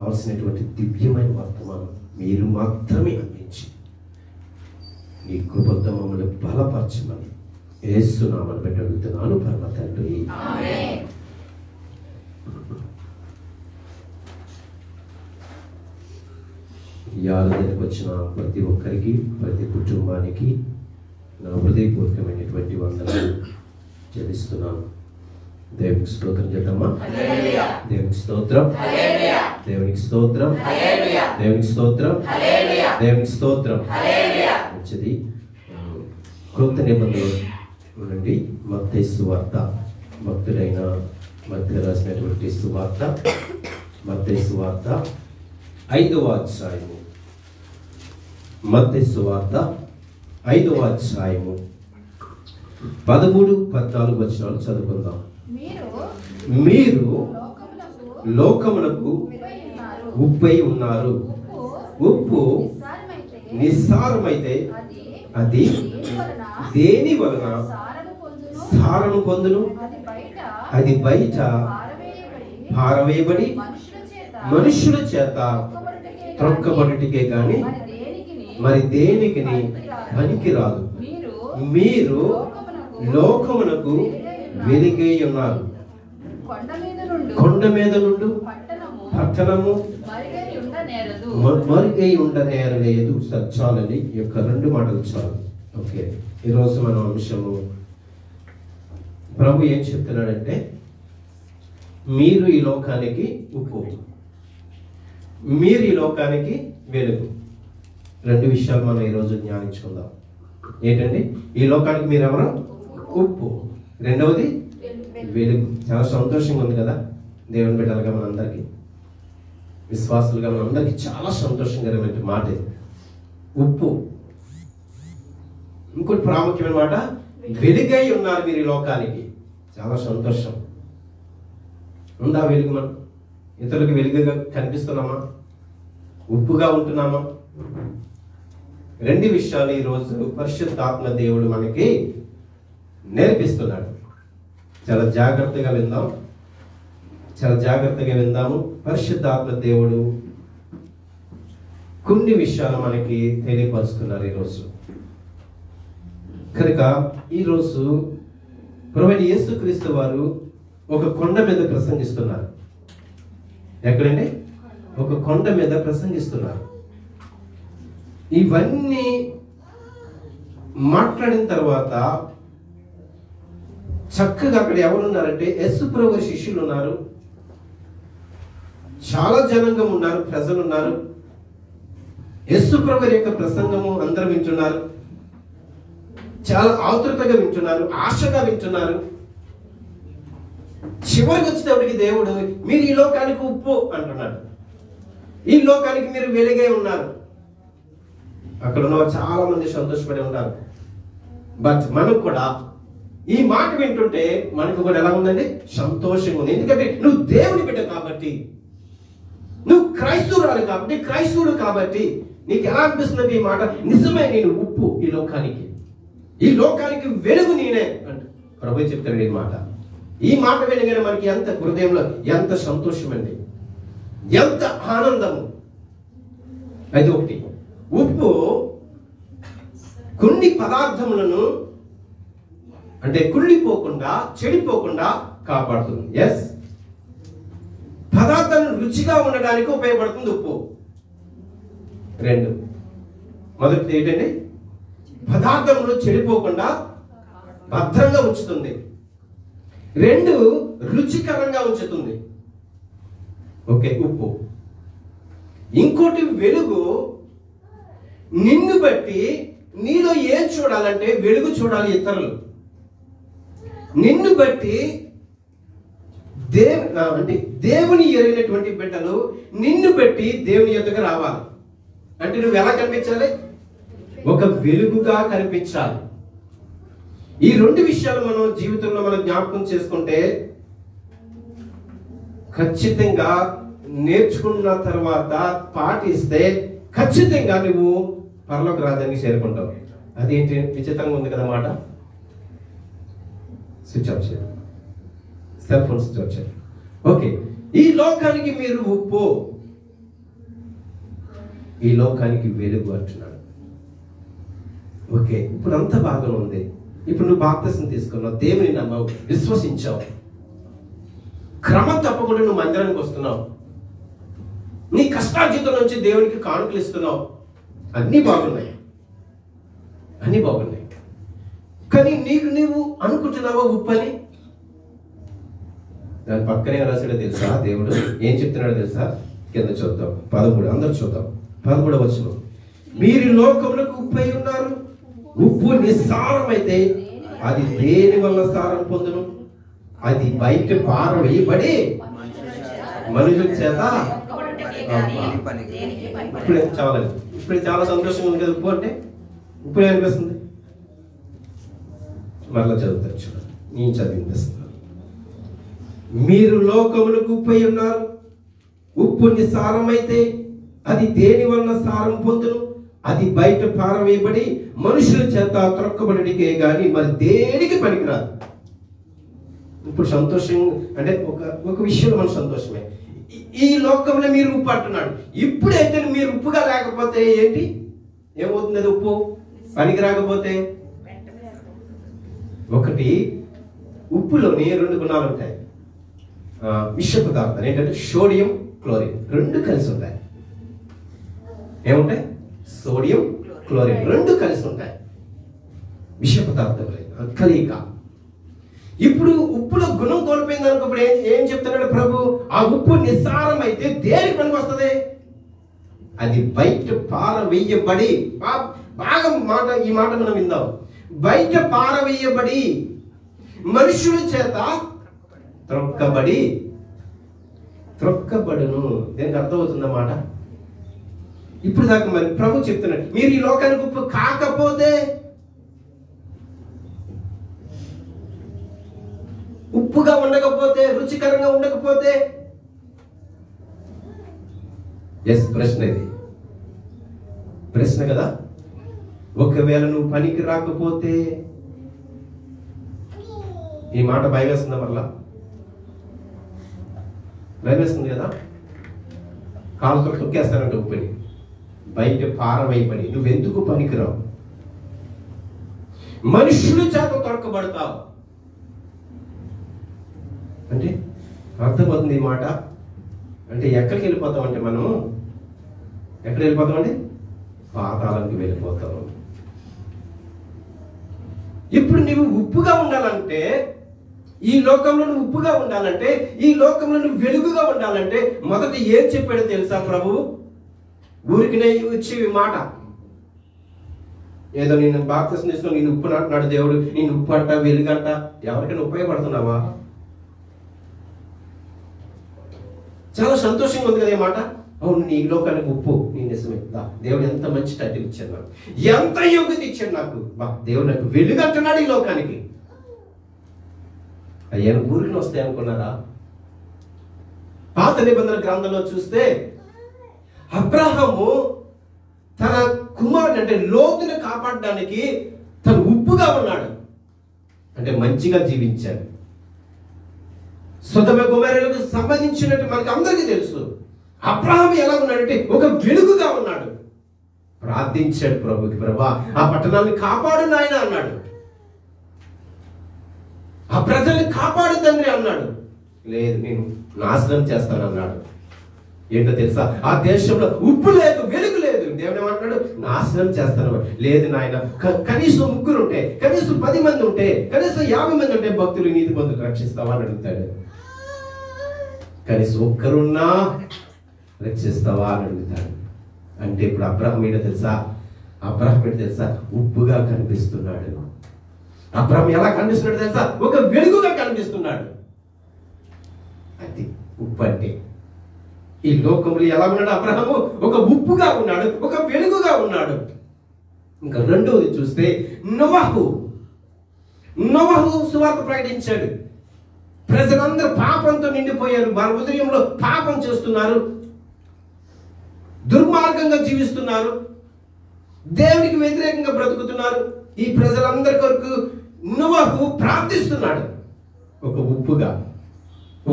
కావాల్సినటువంటి దివ్యమైన వర్తమానం మీరు మాత్రమే అందించి నీ కృపతో మమ్మల్ని బలపరచమని యేసు నామమున పెట్టి అడుగుతున్నాను పరమ తండ్రి. ఆమేన్. ఈ ఆరాధనకు వచ్చిన ప్రతి ఒక్కరికి, ప్రతి కుటుంబానికి నా హృదయపూర్వకమైనటువంటి వందనాలు చెల్లిస్తున్నాను. దేవునికి స్తోత్రం చెప్పమ్మా. హల్లెలూయా. దేవునికి స్తోత్రం. హల్లెలూయా. దేవునికి స్తోత్రం. హల్లెలూయా. దేవునికి స్తోత్రం. హల్లెలూయా. దేవునికి స్తోత్రం. హల్లెలూయా. మంచిది. కృత నిబంధన నుండి మత్తయి సువార్త, భక్తుడైన మత్తయి రాసినటువంటి సువార్త, మత్తయి సువార్త 5వ అధ్యాయము. మత్తయి సువార్త 5వ అధ్యాయము 13, 14 వచనాలు చదువుకుందాం. మీరు లోకమునకు ఉప్పై ఉన్నారు. ఉప్పు నిస్సారమైతే అది దేని వలన సారము పొందును? అది బయట పారవేయబడి మనుషుల చేత త్రొక్కబడుటకే గాని మరి దేనికి పనికిరాదు. మీరు లోకమునకు వెలుగై ఉన్నారు. కొండ మీద నుండి పట్టణము మరుగై ఉండనేరలేదు. చాలండి, ఈ యొక్క 2 మాటలు చాలు. ఓకే, ఈరోజు మన అంశము ప్రభు ఏం చెప్తున్నాడంటే, మీరు ఈ లోకానికి ఉప్పు, మీరు ఈ లోకానికి వెలుగు. 2 విషయాలు మనం ఈరోజు జ్ఞానించుకుందాం. ఏంటండి? ఈ లోకానికి మీరు ఎవరు? ఉప్పు. రెండవది వెలుగు. చాలా సంతోషంగా ఉంది కదా దేవుని బిడ్డలుగా మనందరికీ, విశ్వాసులుగా మనందరికీ చాలా సంతోషకరమైన మాట ఇది. ఉప్పు. ఇంకోటి ప్రాముఖ్యమైన మాట, వెలుగై ఉన్నారు మీరు ఈ లోకానికి. చాలా సంతోషం. ఉందా వెలుగు? మనం ఇతరులకు వెలుగుగా కనిపిస్తున్నామా? ఉప్పుగా ఉంటున్నామా? 2 విషయాలు ఈరోజు పరిశుద్ధాత్మ దేవుడు మనకి నేర్పిస్తున్నాడు. చాలా జాగ్రత్తగా విందాం, చాలా జాగ్రత్తగా విందాము. పరిశుద్ధాత్మ దేవుడు కొన్ని విషయాలు మనకి తెలియపరుస్తున్నారు ఈరోజు. కనుక ఈరోజు ప్రభువైన యేసుక్రీస్తు వారు ఒక కొండ మీద ప్రసంగిస్తున్నారు. ఎక్కడండి? ఒక కొండ మీద ప్రసంగిస్తున్నారు. ఇవన్నీ మాట్లాడిన తర్వాత చక్కగా అక్కడ ఎవరున్నారంటే యేసు ప్రభు శిష్యులు ఉన్నారు, చాలా జనాంగం ఉన్నారు, ప్రజలు ఉన్నారు. యేసు ప్రభు యొక్క ప్రసంగము అందరూ వింటున్నారు, చాలా ఆతృతగా వింటున్నారు, ఆశగా వింటున్నారు. చివరికి వచ్చేటప్పటికి దేవుడు మీరు ఈ లోకానికి ఉప్పు అంటున్నాడు. ఈ లోకానికి మీరు వెలుగై ఉన్నారు. అక్కడ ఉన్న చాలా మంది సంతోషపడి ఉంటారు. బట్ మనకు కూడా ఈ మాట వింటుంటే మనకు కూడా ఎలా ఉందండి? సంతోషంగా ఉంది. ఎందుకంటే నువ్వు దేవుని బిడ్డ కాబట్టి, నువ్వు క్రైస్తవురాలు కాబట్టి, క్రైస్తవుడు కాబట్టి నీకు ఎలా అనిపిస్తుంది ఈ మాట? నిజమే, నేను ఉప్పు ఈ లోకానికి, ఈ లోకానికి వెలుగు నేనే అంట ప్రభు చెప్తాడు ఈ మాట. ఈ మాట వినగానే మనకి ఎంత హృదయంలో ఎంత సంతోషం అండి, ఎంత ఆనందము. అయితే ఒకటి, ఉప్పు కొన్ని పదార్థములను అంటే కుళ్ళిపోకుండా, చెడిపోకుండా కాపాడుతుంది. ఎస్, పదార్థాలను రుచిగా ఉండడానికి ఉపయోగపడుతుంది ఉప్పు. 2, మొదటిది ఏంటండి? పదార్థములు చెడిపోకుండా భద్రంగా ఉంచుతుంది. 2, రుచికరంగా ఉంచుతుంది. ఓకే, ఉప్పు. ఇంకోటి వెలుగు. నిన్ను బట్టి నీలో ఏం చూడాలంటే వెలుగు చూడాలి ఇతరులు. నిన్ను బట్టి అంటే దేవుని ఎరిగినటువంటి బిడ్డలు నిన్ను బట్టి దేవుని యొద్దకు రావాలి. అంటే నువ్వు ఎలా కనిపించాలి? ఒక వెలుగుగా కనిపించాలి. ఈ 2 విషయాలు మనం జీవితంలో మనం జ్ఞాపకం చేసుకుంటే ఖచ్చితంగా నేర్చుకున్న తర్వాత పాటిస్తే ఖచ్చితంగా నువ్వు పరలోక రాజ్యానికి చేరుకుంటావు. అదేంటి విచిత్రంగా ఉంది కదా మాట. స్విచ్ ఆఫ్ చేయాలి, సెల్ ఫోన్ స్విచ్ ఆఫ్ చేయాలి. ఓకే, ఈ లోకానికి మీరు ఉప్పు, ఈ లోకానికి వెలుగు అంటున్నాడు. ఓకే, ఇప్పుడు అంత బాగానే ఉంది. ఇప్పుడు నువ్వు బాప్తిసం తీసుకున్నావు, దేవుని నమ్మావు, విశ్వసించావు, క్రమం తప్పకుండా నువ్వు మందిరానికి వస్తున్నావు, నీ కష్టార్జితం నుంచి దేవునికి కానుకలు ఇస్తున్నావు, అన్నీ బాగున్నాయి, అన్నీ బాగున్నాయి. కానీ నీవు అనుకుంటున్నావా ఉప్పు అని? దాని పక్కనే రాసాడో తెలుసా? దేవుడు ఏం చెప్తున్నాడో తెలుసా? కింద చూద్దాం, 13, అందరూ చూద్దాం. 13వ వచనం, మీరు లోకములకు ఉప్పు అయి ఉన్నారు. ఉప్పు నిస్సారమైతే అది దేని వల్ల సారం పొందును? అది బయట పారవేయబడి మనుషుల చేత. ఇప్పుడే చాలా సంతోషంగా ఉంది కదా ఉప్పు అంటే. ఉప్పు అనిపిస్తుంది. మరలా చదువుతారు చూడండి, నేను చదివినిపిస్తున్నాను. మీరు లోకములకు ఉప్పు అయి ఉన్నారు. ఉప్పు నిస్సారమైతే అది దేని వలన సారం పొందును? అది బయట పారవేయబడి మనుషుల చేత త్రొక్కబడికే గాని మరి దేనికి పనికిరాదు. ఇప్పుడు సంతోషం అంటే ఒక విషయంలో మన సంతోషమే. ఈ లోకంలో మీరు ఉప్పు అంటున్నాడు. ఇప్పుడైతే మీరు ఉప్పుగా లేకపోతే ఏంటి ఏమవుతుంది? అది ఉప్పు పనికి రాకపోతే. ఒకటి, ఉప్పులోని 2 గుణాలు ఉంటాయి. విష పదార్థాలు ఏంటంటే సోడియం, క్లోరిన్, 2 కలిసి ఉంటాయి. ఏముంటాయి? సోడియం, క్లోరిన్ 2 కలిసి ఉంటాయి. విష పదార్థాలు కలయిక. ఇప్పుడు ఉప్పులో గుణం కోల్పోయింది అనుకో. ఇప్పుడు ఏం చెప్తున్నాడు ప్రభు? ఆ ఉప్పు నిస్సారం అయితే దేనికి పనికి వస్తుంది? అది బయట పారవేయబడి, బాగా ఈ మాట మనం విందాం, బయట పారవేయబడి మనుషుల చేత త్రొక్కబడును. దీనికి అర్థమవుతుందన్నమాట. ఇప్పుడు దాకా మరి ప్రభు చెప్తున్నాడు, మీరు ఈ లోకానికి ఉప్పు కాకపోతే, ఉప్పుగా ఉండకపోతే, రుచికరంగా ఉండకపోతే. ప్రశ్న ఇది, ప్రశ్న కదా. ఒకవేళ నువ్వు పనికి రాకపోతే, ఈ మాట భయం వేస్తుందా? మరలా భయం వేస్తుంది కదా. కాలుతో తొక్కేస్తానంటే ఉప్పుని బయట పారవేయబడి నువ్వెందుకు పనికిరావు, మనుషుల చేత తొక్కబడతావు అంటే అర్థమవుతుంది ఈ మాట. అంటే ఎక్కడికి వెళ్ళిపోతాం అంటే మనం ఎక్కడ వెళ్ళిపోతామండి? పాతాళానికి వెళ్ళిపోతాము. ఇప్పుడు నువ్వు ఉప్పుగా ఉండాలంటే, ఈ లోకంలో నువ్వు ఉప్పుగా ఉండాలంటే, ఈ లోకంలో నువ్వు వెలుగుగా ఉండాలంటే మొదట ఏం చెప్పాడో తెలుసా ప్రభు? ఊరికినే వచ్చి మాట ఏదో నేను బాప్తిసం తీసుకుని నేను ఉప్పు అంటున్నాడు దేవుడు, నేను ఉప్పు అంట వెలుగంట. ఎవరికైనా ఉపయోగపడుతున్నావా? చాలా సంతోషంగా ఉంది కదా ఈ మాట. అవును, నీ లోకానికి ఉప్పు, నీ నిజమే. దేవుడు ఎంత మంచి టైటిల్ ఇచ్చాడు నాకు, ఎంత యోగ్యత ఇచ్చాడు నాకు. దేవుడు నాకు వెలుగు అంటున్నాడు ఈ లోకానికి. అయ్యా ఊరికి వస్తాయి అనుకున్నారా? పాత నిబంధన గ్రంథంలో చూస్తే అబ్రహాము తన కుమారుడు అంటే లోతుని కాపాడడానికి తను ఉప్పుగా ఉన్నాడు, అంటే మంచిగా జీవించాడు. సొదొమ గొమొర్రాలకు సంబంధించినట్టు మనకు అందరికీ తెలుసు. అబ్రహాము ఎలా ఉన్నాడంటే ఒక వెలుగుగా ఉన్నాడు. ప్రార్థించాడు ప్రభుకి, ప్రభా ఆ పట్టణాన్ని కాపాడు నాయన అన్నాడు. ఆ ప్రజల్ని కాపాడు తండ్రి అన్నాడు. లేదు, నేను నాశనం చేస్తానన్నాడు. ఏంటో తెలుసా? ఆ దేశంలో ఉప్పు లేదు, వెలుగు లేదు. దేవుడు ఏమంటున్నాడు? నాశనం చేస్తాను. లేదు నాయన, కనీసం 3 ఉంటే, కనీసం 10 మంది ఉంటే, కనీసం 50 మంది ఉంటే భక్తులు, నీతి బంధువులు రక్షిస్తావా అని అడుగుతాడు. కనీసం 1 ఉన్నా రక్షిస్తావా అని అడుగుతాడు. అంటే ఇప్పుడు అబ్రహాం ఏంటో తెలుసా? అబ్రహాం ఏంటో తెలుసా? ఉప్పుగా కనిపిస్తున్నాడు. అబ్రహాం ఎలా కనిపిస్తున్నాడు తెలుసా? ఒక వెలుగుగా కనిపిస్తున్నాడు. అది ఉప్పు అంటే. ఈ లోకంలో ఎలా ఉన్నాడు అబ్రహాము? ఒక ఉప్పుగా ఉన్నాడు, ఒక వెలుగుగా ఉన్నాడు. ఇంకా రెండవది చూస్తే నోవహు సువార్త ప్రకటించాడు. ప్రజలందరూ పాపంతో నిండిపోయారు. వారి ఉదయంలో పాపం చేస్తున్నారు, దుర్మార్గంగా జీవిస్తున్నారు, దేవునికి వ్యతిరేకంగా బ్రతుకుతున్నారు. ఈ ప్రజలందరి కొరకు నోవహు ప్రార్థిస్తున్నాడు. ఒక ఉప్పుగా,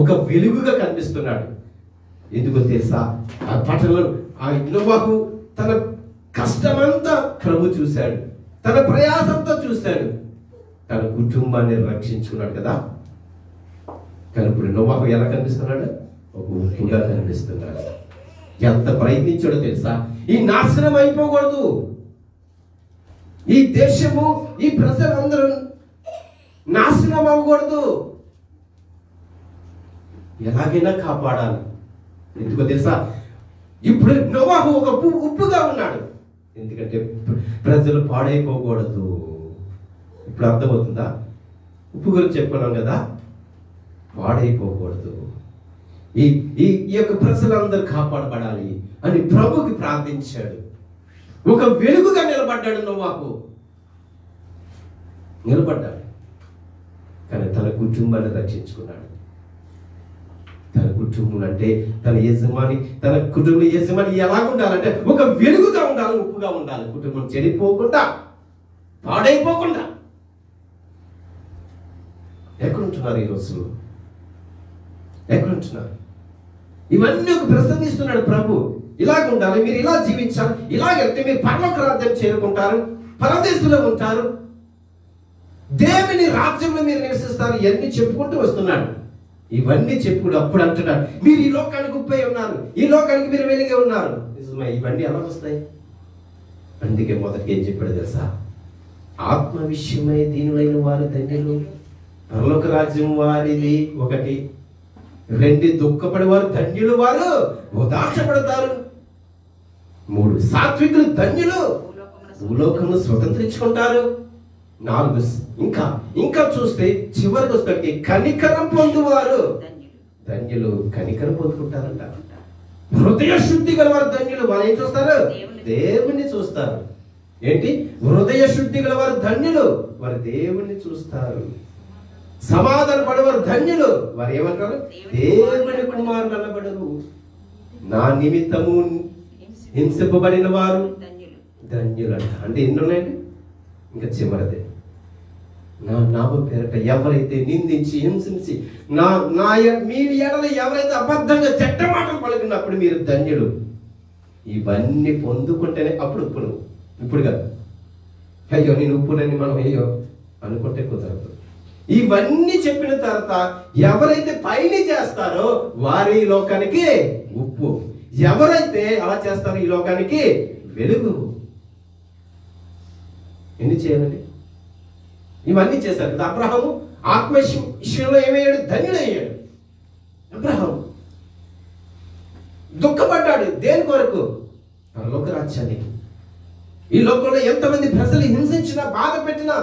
ఒక వెలుగుగా కనిపిస్తున్నాడు. ఎందుకో తెలుసా? ఆ పట్టణంలో ఆ నోవహు తన కష్టమంతా ప్రభు చూశాడు, తన ప్రయాసంతో చూశాడు, తన కుటుంబాన్ని రక్షించుకున్నాడు కదా. కానీ ఇప్పుడు నోవాహు ఎలా కనిపిస్తున్నాడు? ఒక ఉప్పుగా కనిపిస్తున్నాడు. ఎంత ప్రయత్నించాడో తెలుసా? ఈ నాశనం అయిపోకూడదు, ఈ దేశము, ఈ ప్రజలందరూ నాశనం అవ్వకూడదు, ఎలాగైనా కాపాడాలి. ఎందుకో తెలుసా? ఇప్పుడు నోవాహు ఒక ఉప్పుగా ఉన్నాడు. ఎందుకంటే ప్రజలు పాడైపోకూడదు. ఇప్పుడు అర్థమవుతుందా? ఉప్పు గురించి చెప్పుకున్నాం కదా, పాడైపోకూడదు, ఈ ఈ యొక్క ప్రజలందరూ కాపాడబడాలి అని ప్రభుకి ప్రార్థించాడు. ఒక వెలుగుగా నిలబడ్డాడు నోవాహు, నిలబడ్డాడు. కానీ తన కుటుంబాన్ని రక్షించుకున్నాడు. తన కుటుంబం అంటే తన యజమాని, తన కుటుంబ యజమాని ఎలా ఉండాలంటే ఒక వెలుగుగా ఉండాలి, ఉప్పుగా ఉండాలి. కుటుంబం చెడిపోకుండా, పాడైపోకుండా. ఎక్కడుంటున్నారు ఈ రోజుల్లో? ఎక్కడుంటున్నారు? ఇవన్నీ ఒక ప్రసంగిస్తున్నాడు ప్రభు. ఇలాగ ఉండాలి, మీరు ఇలా జీవించాలి, ఇలాగెళ్తే మీరు పరలోక రాజ్యం చేరుకుంటారు, పరదేశంలో ఉంటారు, దేవుని రాజ్యంలో మీరు నివసిస్తారు. ఇవన్నీ చెప్పుకుంటూ వస్తున్నాడు. ఇవన్నీ చెప్పుడు అప్పుడు అంటున్నాడు, మీరు ఈ లోకానికి ఉప్పై ఉన్నారు, ఈ లోకానికి మీరు వెలిగే ఉన్నారు. నిజమే, ఇవన్నీ ఎలా వస్తాయి? అందుకే మొదటికి ఏం చెప్పాడు తెలుసా? ఆత్మ విషయమై దీనులైన వారు ధన్యులు, పరలోక రాజ్యం వారిది. 1, 2 దుఃఖపడే వారు ధన్యులు, వారు ఓదార్చబడతారు. 3 సాత్వికులు ధన్యులు, భూలోకమును స్వతంత్రించుకుంటారు. 4 ఇంకా చూస్తే చివరికి వస్తే కనికరం పొందువారు ధన్యులు, కనికరం పొందుకుంటారంట. హృదయ శుద్ధి గల వారు ధన్యులు, వారు ఏం చూస్తారు? దేవుణ్ణి చూస్తారు. ఏంటి? హృదయ శుద్ధి గల వారు ధన్యులు, వారు దేవుణ్ణి చూస్తారు. సమాధాన పడేవారు ధన్యులు, వారు ఏమంటారు? దేవుని కుమారులు అనబడరు. నా నిమిత్తము హింసింపబడిన వారు ధన్యులు అంట. అంటే ఎన్ని ఉన్నాయండి? ఇంకా చివరిదే, నా నామం పేరట ఎవరైతే నిందించి హింసించి మీ ఎడల ఎవరైతే అబద్ధంగా చెడ్డ మాటలు పలుకున్నప్పుడు మీరు ధన్యులు. ఇవన్నీ పొందుకుంటేనే అప్పుడు ఇప్పుడు కాదు, అయ్యో నేను ఉప్పునని మనం అయ్యో అనుకుంటే కుదరదు. ఇవన్నీ చెప్పిన తర్వాత ఎవరైతే పైని చేస్తారో వారి ఈ లోకానికి ఉప్పు, ఎవరైతే అలా చేస్తారో ఈ లోకానికి వెలుగు. ఎన్ని చేయాలండి? ఇవన్నీ చేశారు కదా. అబ్రహాము ఆత్మ విషయంలో ఏమయ్యాడు? ధన్యుడయ్యాడు. అబ్రహాము దుఃఖపడ్డాడు. దేని కొరకు? పరలోక రాజ్యానికి. ఈ లోకంలో ఎంతమంది ప్రజలు హింసించినా, బాధ పెట్టినా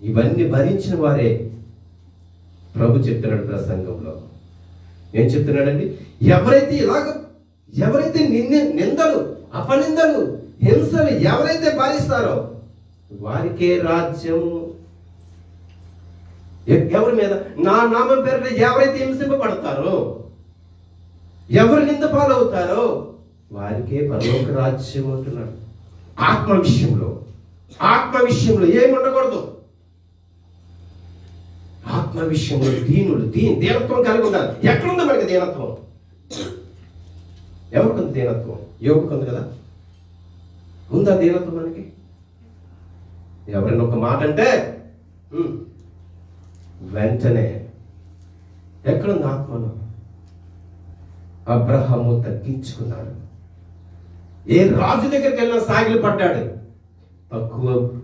ఇవన్నీ భరించిన వారే. ప్రభు చెప్తున్నాడు ప్రసంగంలో. ఏం చెప్తున్నాడండి? ఎవరైతే నిందలు, అపనిందలు, హింసలు ఎవరైతే భరిస్తారో వారికే రాజ్యం. ఎవరి మీద? నా నామం పేరుట ఎవరైతే హింసింపబడతారో, ఎవరు నింద పాలవుతారో వారికే పరలోక రాజ్యం అంటున్నాడు. ఆత్మ విషయంలో ఏమి ఉండకూడదు. ఆత్మ విషయంలో దీనత్వం కలిగి ఉండాలి. ఎక్కడుంది మనకి దీనత్వం? ఎవరికొంది దీనత్వం? యోగుకుంది కదా. ఉందా దీనత్వం మనకి? ఎవరైనా ఒక మాట అంటే వెంటనే ఎక్కడుంది ఆత్మలో? అబ్రహాము తగ్గించుకున్నాడు. ఏ రాజు దగ్గరికి వెళ్ళినా సాగిలు పడ్డాడు.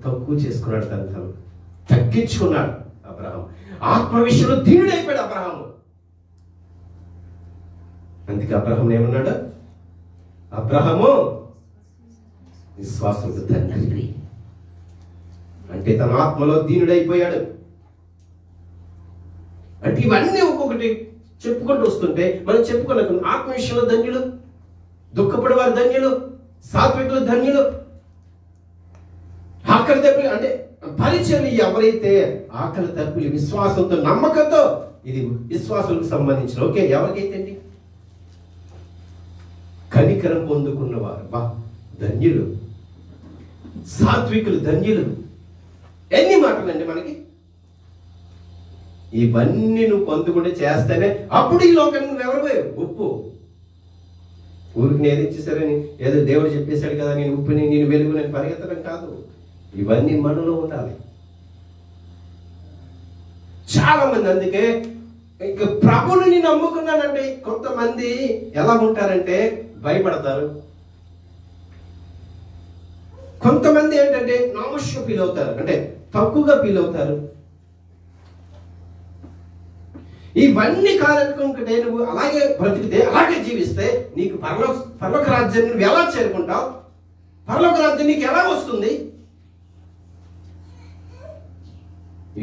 తక్కువ చేసుకున్నాడు, తను తగ్గించుకున్నాడు. అబ్రహాము ఆత్మ విషయంలో దీనుడైపోయాడు అబ్రహాము. అందుకే అబ్రహాము ఏమన్నాడు? అబ్రహాము విశ్వాసంతో తండ్రి. అంటే తన ఆత్మలో దీనుడైపోయాడు. అంటే ఇవన్నీ ఒక్కొక్కటి చెప్పుకుంటూ వస్తుంటే మనం చెప్పుకున్నాం. ఆత్మ విషయంలో ధన్యులు, దుఃఖపడేవారు ధన్యులు, సాత్వికులు ధన్యులు, ఆకలి తప్పులు అంటే పరిచయం ఎవరైతే ఆకలి తప్పులు విశ్వాసంతో నమ్మకంతో, ఇది విశ్వాసాలకు సంబంధించిన ఓకే ఎవరికైతే కనికరం పొందుకున్నవారు ధన్యులు, సాత్వికులు ధన్యులు. ఎన్ని మాటలండి మనకి? ఇవన్నీ నువ్వు పొందుకుంటే చేస్తేనే అప్పుడు ఈ లోకానికి నువ్వు ఎవరు? ఉప్పు. ఊరికి నేను ఇచ్చేసారని ఏదో దేవుడు చెప్పేశాడు కదా నేను ఉప్పుని నేను వెలుగు నేను పరిగెత్తడం కాదు. ఇవన్నీ మనలో ఉండాలి. చాలా మంది అందుకే ఇక ప్రభుని నమ్ముకున్నానంటే కొంతమంది ఎలా ఉంటారంటే భయపడతారు. కొంతమంది ఏంటంటే నామోషిగా ఫీల్ అవుతారు, అంటే తక్కువగా ఫీల్ అవుతారు. ఇవన్నీ కాదనుకుంటే నువ్వు అలాగే బ్రతికితే అలాగే జీవిస్తే నీకు పరలోక రాజ్యాన్ని నువ్వు ఎలా చేరుకుంటావు? పరలోక రాజ్యం నీకు ఎలా వస్తుంది?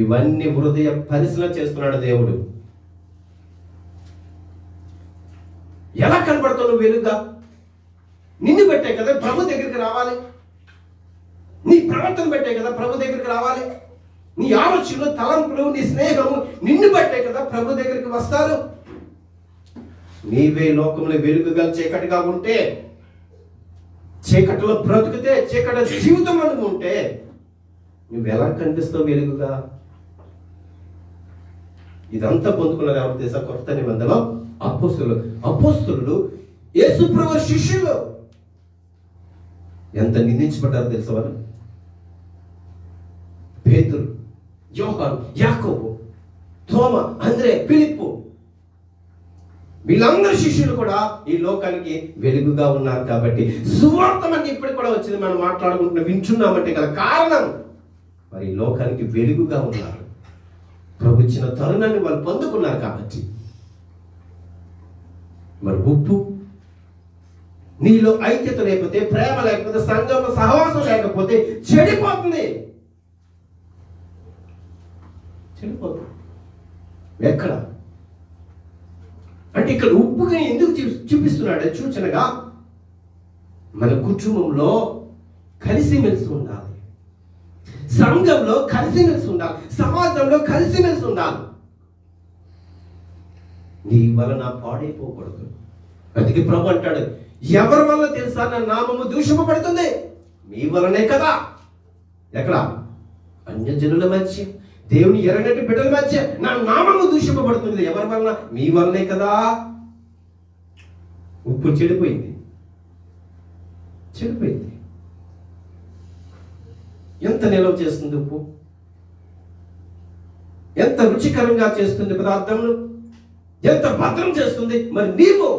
ఇవన్నీ హృదయ పరిశీలన చేస్తున్నాడు దేవుడు. ఎలా కనబడతావు నువ్వు వెలుగుగా? నిన్ను పెట్టే కదా ప్రభు దగ్గరికి రావాలి. నీ ప్రవర్తన పెట్టే కదా ప్రభు దగ్గరికి రావాలి. నీ ఆలోచనలు, తలంపులు, నీ స్నేహము నిన్ను బట్టే కదా ప్రభు దగ్గరికి వస్తారు. నీవే లోకంలో వెలుగుగా చీకటిగా ఉంటే, చీకటిలో బ్రతుకుతే, చీకటి జీవితంలో నువ్వు ఉంటే నువ్వు ఎలా కనిపిస్తావు వెలుగుగా? ఇదంతా పొందుకున్నారు ఎవరు తెలుసా? కొత్త నిబంధనలో అపోస్తలులు యేసుప్రభు శిష్యులు ఎంత నిందించబడ్డారో తెలుసా? వాళ్ళు పేతురు, యోహాను, యాకోబు, తోమ, అంద్రే, ఫిలిప్పు వీళ్ళందరూ శిష్యులు కూడా ఈ లోకానికి వెలుగుగా ఉన్నారు. కాబట్టి సువార్త మనకి ఇప్పటికి కూడా వచ్చింది. మనం మాట్లాడుకుంటున్నాం, వింటున్నామంటే గల కారణం మరి లోకానికి వెలుగుగా ఉన్నారు. ప్రభు ఇచ్చిన తరుణాన్ని వాళ్ళు పొందుకున్నారు. కాబట్టి మరి ఉప్పు నీలో ఐక్యత లేకపోతే, ప్రేమ లేకపోతే, సంఘంలో సహవాసం లేకపోతే చెడిపోతుంది. ఎక్కడ అంటే ఇక్కడ ఉప్పుగా ఎందుకు చూపిస్తున్నాడు? సూచనగా మన కుటుంబంలో కలిసిమెలిసి ఉండాలి, సంఘంలో కలిసిమెలిసి ఉండాలి, సమాజంలో కలిసిమెలిసి ఉండాలి. నీ వలన పాడైపోకూడదు. అందుకే ప్రభు అంటాడు, ఎవరి వల్ల తెలుసా నా నామము దూషింపబడుతుంది? మీ వలనే కదా. ఎక్కడ? అన్యజనుల మధ్య, దేవుని ఎరగటి బిడ్డల మధ్య నా నామము దూషింపబడుతుంది. ఎవరి వలన? మీ వలనే కదా. ఉప్పు చెడిపోయింది. ఎంత నిల్వ చేస్తుంది ఉప్పు? ఎంత రుచికరంగా చేస్తుంది పదార్థములు, ఎంత భద్రం చేస్తుంది. మరి నీవు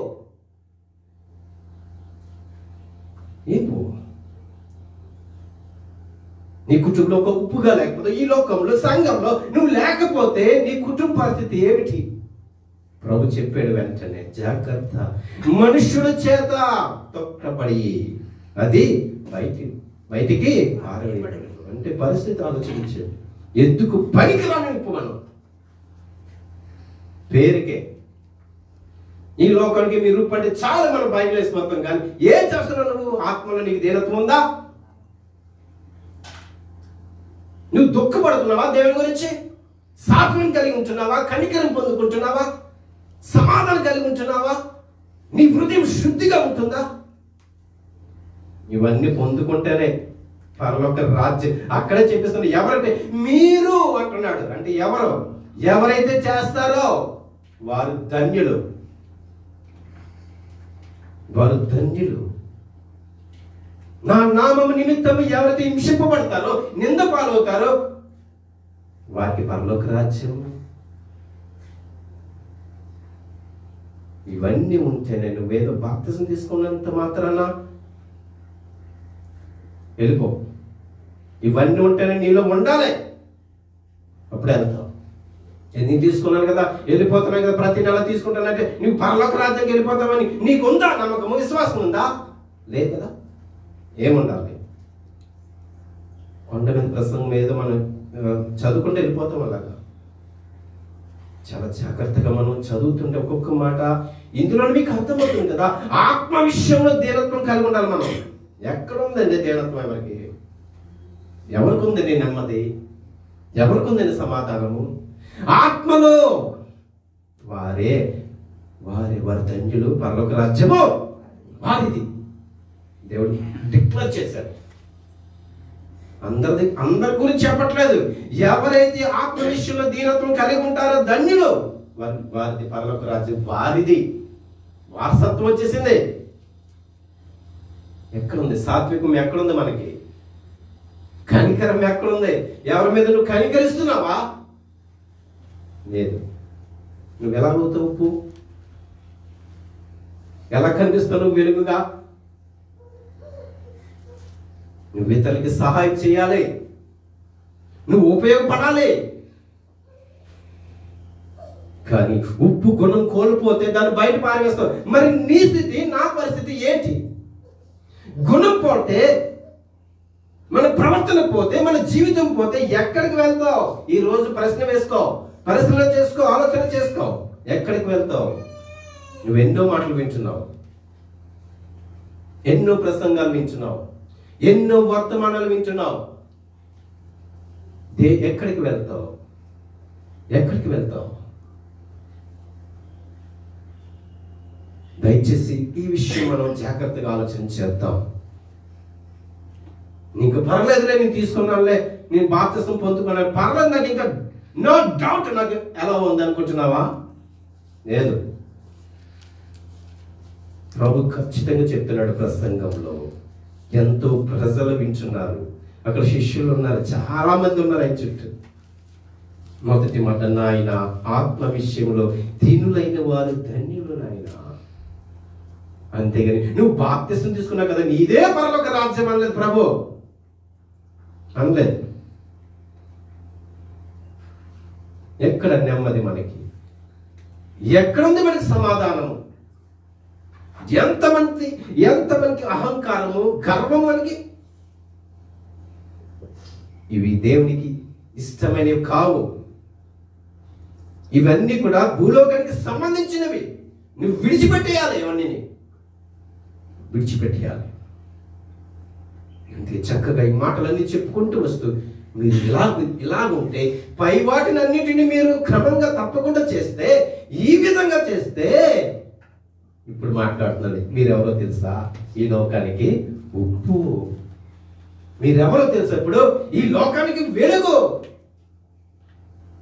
నీ కుటుంబంలో ఒక ఉప్పుగా లేకపోతే, ఈ లోకంలో సంఘంలో నువ్వు లేకపోతే నీ కుటుంబ పరిస్థితి ఏమిటి? ప్రభు చెప్పాడు వెంటనే, జాగ్రత్త, మనుష్యుల చేత తొక్కబడి అది బయటికి పారవేయబడదు. అంటే పరిస్థితి ఆలోచించండి. ఎందుకు పనికిరాని ఉప్పు మనం పేరుకే. ఈ లోకానికి మీరు రూపంటే చాలా మనం బైబిల్ వేసిపోతాం, కానీ ఏం చేస్తున్నావు నువ్వు? ఆత్మలో నీకు దీనత్వం ఉందా? నువ్వు దుఃఖపడుతున్నావా దేవుని గురించి? సాత్వం కలిగి ఉంటున్నావా? కనికరం పొందుకుంటున్నావా? సమాధానం కలిగి ఉంటున్నావా? నీ హృదయం శుద్ధిగా ఉంటుందా? ఇవన్నీ పొందుకుంటేనే పరలోక రాజ్యం. అక్కడే చెప్పిస్తున్నా, ఎవరంటే మీరు అంటున్నాడు. అంటే ఎవరైతే చేస్తారో వారు ధన్యులు. నా నామము నిమిత్తము ఎవరైతే హింసింపబడతారో, నింద పాలవుతారో వారికి పరలోక రాజ్యం. ఇవన్నీ ఉంటేనే నువ్వేదో బాప్తిజం తీసుకున్నంత మాత్రాన వెళ్ళిపో. ఇవన్నీ ఉంటేనే నీలో ఉండాలి, అప్పుడే వెళ్తావు. నేను తీసుకున్నాను కదా, వెళ్ళిపోతున్నాను కదా, ప్రతి నెల తీసుకుంటానంటే నువ్వు పరలోక రాజ్యానికి వెళ్ళిపోతావని నీకుందా నమ్మకము, విశ్వాసం ఉందా? లేదు కదా. ఏముండాలి? కొండ మీద ప్రసంగం ఏదో మనం చదువుకుంటే వెళ్ళిపోతాం. అలాగా చాలా జాగ్రత్తగా మనం చదువుతుంటే ఒక్కొక్క మాట ఇందులో మీకు అర్థమవుతుంది కదా. ఆత్మ విషయంలో దీనత్వం కలిగి ఉండాలి మనం. ఎక్కడ ఉందండి దీనత్వం? ఎవరికి ఉందండి నెమ్మది? ఎవరికి ఉందండి సమాధానము? ఆత్మలో వారి ధన్యులు, పరలోక రాజ్యము వారిది. దేవుడు డిక్లేర్ చేశాడు. అందరి గురించి చెప్పట్లేదు. ఎవరైతే ఆత్మ విషయంలో దీనత్వం కలిగి ఉంటారో ధన్యులు, వారిది పరలోక రాజ్యం వారిది. వారసత్వం వచ్చేసింది. ఎక్కడుంది సాత్వికం? ఎక్కడుంది మనకి? కనికరం ఎక్కడుంది? ఎవరి మీద నువ్వు కనికరిస్తున్నావా? లేదు. నువ్వు ఎలా అవుతావు? ఉప్పు ఎలా కనిపిస్తావు? నువ్వు వెలుగుగా. నువ్వు ఇతరులకి సహాయం చేయాలి, నువ్వు ఉపయోగపడాలి. కానీ ఉప్పు గుణం కోల్పోతే దాన్ని బయట పారవేస్తావు. మరి నీ స్థితి, నా పరిస్థితి ఏంటి? గుణం పోతే, మన ప్రవర్తన పోతే, మన జీవితం పోతే ఎక్కడికి వెళ్తావు? ఈ రోజు ప్రశ్న వేసుకో, పరిశీలన చేసుకో, ఆలోచన చేసుకో. ఎక్కడికి వెళ్తావు? నువ్వు ఎన్నో మాటలు వింటున్నావు, ఎన్నో ప్రసంగాలు వింటున్నావు, ఎన్నో వర్తమానాలు వింటున్నావు. ఎక్కడికి వెళ్తావు? ఎక్కడికి వెళ్తావు? దయచేసి ఈ విషయం మనం జాగ్రత్తగా ఆలోచన చేద్దాం. నీకు పర్లేదులే, నేను తీసుకున్నానులే, నేను బాప్తిసం పొందుకున్నాను, పర్లేదు, నాకు ఇంకా నో డౌట్, నాకు ఎలా ఉంది అనుకుంటున్నావా? లేదు. ప్రభు ఖచ్చితంగా చెప్తున్నాడు ప్రసంగంలో. ఎంతో ప్రజలు వింటున్నారు, అక్కడ శిష్యులు ఉన్నారు, చాలా మంది ఉన్నారు ఆయన చుట్టూ. మొదటి మాట, నాయన ఆత్మ విషయంలో దీనులైన వారు ధన్యులు నాయన. అంతేగాని నువ్వు బాప్తిసం తీసుకున్నావు కదా, నీదే పరలోక రాజ్యం అనలేదు ప్రభు, అనలేదు. ఎక్కడ నెమ్మది మనకి? ఎక్కడుంది మనకి సమాధానం? ఎంతమందికి అహంకారము, గర్వం మనకి. ఇవి దేవునికి ఇష్టమైనవి కావు. ఇవన్నీ కూడా భూలోకానికి సంబంధించినవి. నువ్వు విడిచిపెట్టేయాలి, ఇవన్నీ విడిచిపెట్టేయాలి. అంతే చక్కగా ఈ మాటలన్నీ చెప్పుకుంటూ వస్తూ మీరు ఇలాగుంటే పై వాటిని అన్నిటిని మీరు క్రమంగా తప్పకుండా చేస్తే, ఈ విధంగా చేస్తే, ఇప్పుడు మాట్లాడుతున్నది మీరెవరో తెలుసా? ఈ లోకానికి ఉప్పు. మీరెవరో తెలుసా? ఇప్పుడు ఈ లోకానికి వెలుగు.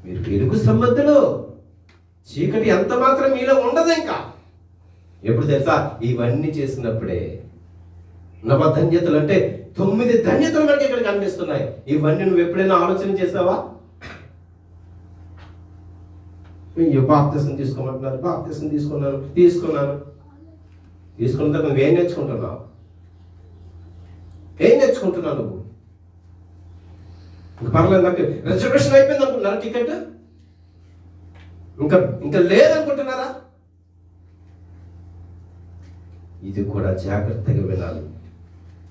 మీరు వెలుగు సంబంధులు. చీకటి ఎంత మాత్రం మీలో ఉండదు. ఇంకా ఎప్పుడు తెలుసా? ఇవన్నీ చేసినప్పుడే. నవధన్యతలు అంటే 9 ధన్యతలు మనకి ఇక్కడ కనిపిస్తున్నాయి. ఇవన్నీ నువ్వు ఎప్పుడైనా ఆలోచన చేసావా? బాప్తిసం తీసుకోమంటున్నారు, బాప్తిసం తీసుకున్నాను. తీసుకున్న తర్వాత నువ్వేం నేర్చుకుంటున్నావు? ఏం నేర్చుకుంటున్నావు నువ్వు? పర్లేదు, నాకు రిజర్వేషన్ అయిపోయింది అనుకుంటున్నారా? టికెట్ ఇంకా లేదనుకుంటున్నారా? ఇది కూడా జాగ్రత్తగా వినాలి.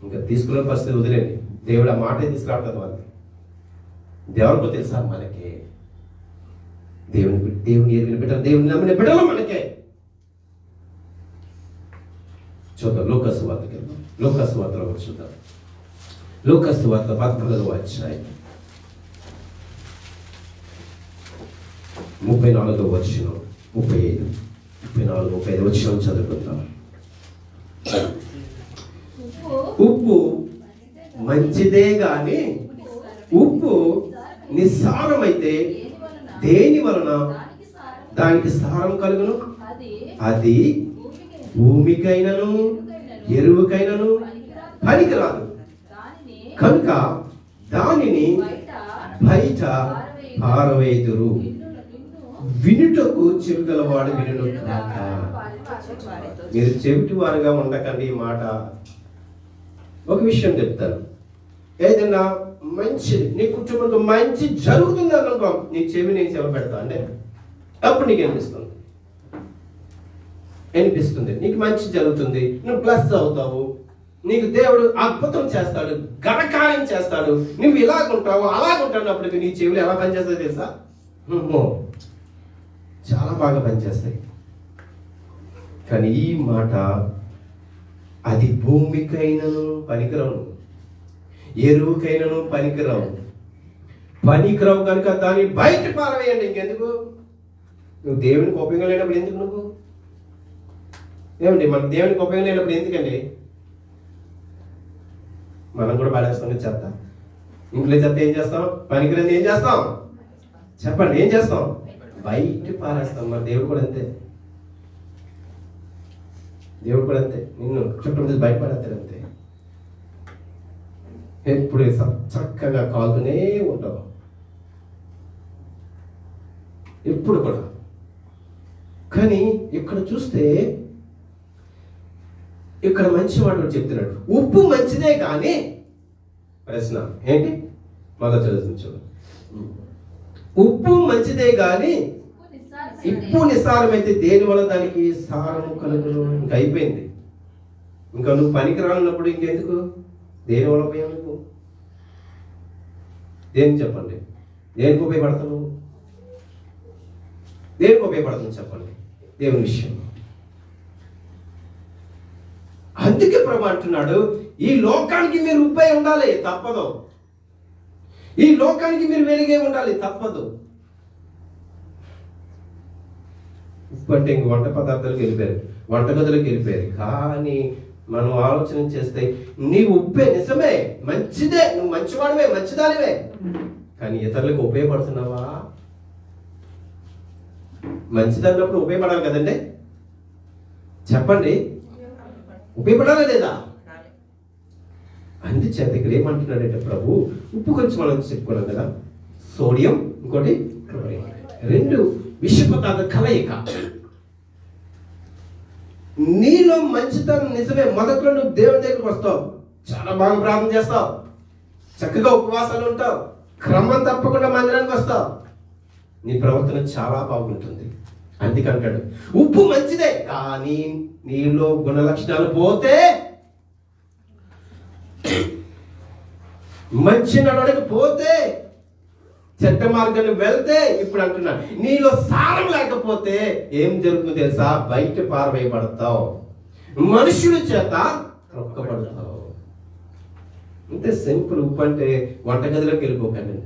ఇంకా తీసుకునే పరిస్థితి వదిలేండి. దేవుడు ఆ మాటే తీసుకురావట్లేదు వాళ్ళకి. దేవుడికి తెలుసా మనకి? దేవుని ఎరిగిన బిడ్డలు, దేవుని నమ్మిన బిడ్డలు మనకే. చూద్దాం లూకాసు వార్తకి వెళ్దాం. లూకాసు వార్తలో చూద్దాం. లూకాసు వార్త 14వ అధ్యాయం 34వ వచనం, 35, 34, 35 వచనం చదువుకుందాం. ఉప్పు మంచిదే గాని ఉప్పు నిస్సారమైతే దేని వలన దానికి సారం కలుగును? అది భూమికైనను ఎరువుకైనను పనికిరాదు. కనుక దానిని బయట పారవేయుదురు. వినుటకు చెవిగలవాడు వినును కాక. మీరు చెవిటి వారుగా ఉండకండి. ఈ మాట ఒక విషయం చెప్తాను. ఏదైనా మంచి నీ కుటుంబంలో మంచి జరుగుతుంది అనుకో, నీ చెవి నేను చెవి పెడతా అంటే అప్పుడు నీకు అనిపిస్తుంది నీకు మంచి జరుగుతుంది, నువ్వు ప్లస్ అవుతావు, నీకు దేవుడు అద్భుతం చేస్తాడు, ఘనకార్యం చేస్తాడు, నువ్వు ఇలాగుంటావు అలాగుంటున్నప్పటికీ నీ చెవులు ఎలా పనిచేస్తాయి తెలుసా? చాలా బాగా పనిచేస్తాయి. కానీ ఈ మాట, అది భూమికైనను పనికిరావు, ఎరువుకైనను పనికిరావు కనుక దాన్ని బయట పారవేయండి. ఇంకెందుకు? నువ్వు దేవునికి ఉపయోగం లేనప్పుడు ఎందుకు? నువ్వు ఏమండి, మనకు దేవునికి ఉపయోగం లేనప్పుడు ఎందుకండి? మనం కూడా పాడేస్తాం చెత్త. ఇంట్లో చెత్త ఏం చేస్తాం? పనికిరాని ఏం చేస్తాం? చెప్పండి, ఏం చేస్తాం? బయట పారేస్తాం. మరి దేవుడు కూడా అంతే. నిన్ను చుట్టూ బయట పడేస్తాడు అంతే. ఎప్పుడు చక్కగా కాలుతూనే ఉంటావు, ఎప్పుడు కూడా. కానీ ఇక్కడ చూస్తే ఇక్కడ మంచివాడు చెప్తున్నాడు, ఉప్పు మంచిదే కానీ ప్రశ్న ఏంటి? మొదటి చదువు. ఉప్పు మంచిదే కానీ ఉప్పు నిస్సారమైతే దేని వల్ల దానికి సారము కలుగును? ఇంకా అయిపోయింది. ఇంకా నువ్వు పనికి రానున్నప్పుడు ఇంకెందుకు? దేని వల్ల ఉపయోగం నువ్వు? దేనికి చెప్పండి, దేనికి ఉపయోగపడతావు నువ్వు? దేనికి ఉపయోగపడుతుంది చెప్పండి? దేవుని విషయం. అందుకే ప్రభు అంటున్నాడు, ఈ లోకానికి మీరు ఉప్పై ఉండాలి, తప్పదు. ఈ లోకానికి మీరు వెలిగే ఉండాలి, తప్పదు. ఉప్పు అంటే ఇంక వంట పదార్థాలకు వెళ్ళిపోయారు, వంటగదులకు వెళ్ళిపోయారు. కానీ మనం ఆలోచన చేస్తే నీవు ఉప్పే, నిజమే, మంచిదే, నువ్వు మంచివాడివే, మంచిదానివే. కానీ ఇతరులకు ఉపయోగపడుతున్నావా? మంచిదన్నప్పుడు ఉపయోగపడాలి కదండి, చెప్పండి. ఉపయోగపడాలా లేదా? అందుచేత ఇక్కడ ఏమంటున్నాడంటే ప్రభు, ఉప్పు గురించి మనం చెప్పుకున్నాం కదా, సోడియం, ఇంకోటి క్లోరిన్, రెండు విష పదార్థ కలయిక. నీలో మంచితనం నిజమే, మొదట్లో నువ్వు దేవుని దగ్గరికి వస్తావు, చాలా బాగా ప్రార్థన చేస్తావు, చక్కగా ఉపవాసాలు ఉంటావు, క్రమం తప్పకుండా మందిరానికి వస్తావు, నీ ప్రవర్తన చాలా బాగుంటుంది. అందుకంటాడు ఉప్పు మంచిదే కానీ నీలో గుణ లక్షణాలు పోతే, మంచి నడవడికి పోతే, చెడ్డ మార్గాన్ని వెళ్తే, ఇప్పుడు అంటున్నా నీలో సారం లేకపోతే ఏం జరుగుతుందో తెలుసా? బయట పారవేయబడతావు, మనుషుల చేత రొక్కబడతావు. అంతే సింపుల్. ఉప్పు అంటే వంటగదిలోకి వెళ్ళిపోకండి,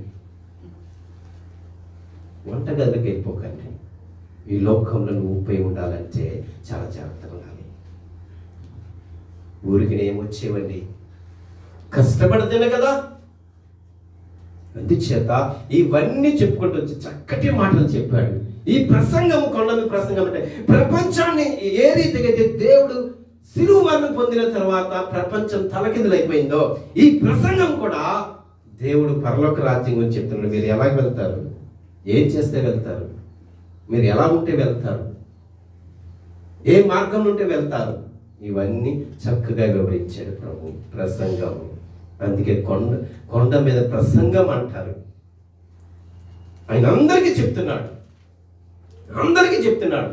వంటగదిలోకి వెళ్ళిపోకండి. ఈ లోకంలో నువ్వు ఉప్పై ఉండాలంటే చాలా జాగ్రత్తగా ఉండాలి. ఊరికి ఏమొచ్చేవండి, కష్టపడితేనే కదా. అందుచేత ఇవన్నీ చెప్పుకుంటూ వచ్చి చక్కటి మాటలు చెప్పాడు. ఈ ప్రసంగం, కొండ ప్రసంగం అంటే ప్రపంచాన్ని ఏ రీతిగా అయితే దేవుడు శిలువ మరణం పొందిన తర్వాత ప్రపంచం తలకిందులైపోయిందో, ఈ ప్రసంగం కూడా దేవుడు పరలోక రాజ్యం గురించి చెప్తున్నాడు. మీరు ఎలా వెళ్తారు, ఏం చేస్తే వెళ్తారు, మీరు ఎలా ఉంటే వెళ్తారు, ఏ మార్గం ఉంటే వెళ్తారు, ఇవన్నీ చక్కగా వివరించాడు ప్రభు. ప్రసంగం, అందుకే కొండ మీద ప్రసంగం అంటారు. ఆయన అందరికీ చెప్తున్నాడు, అందరికీ చెప్తున్నాడు.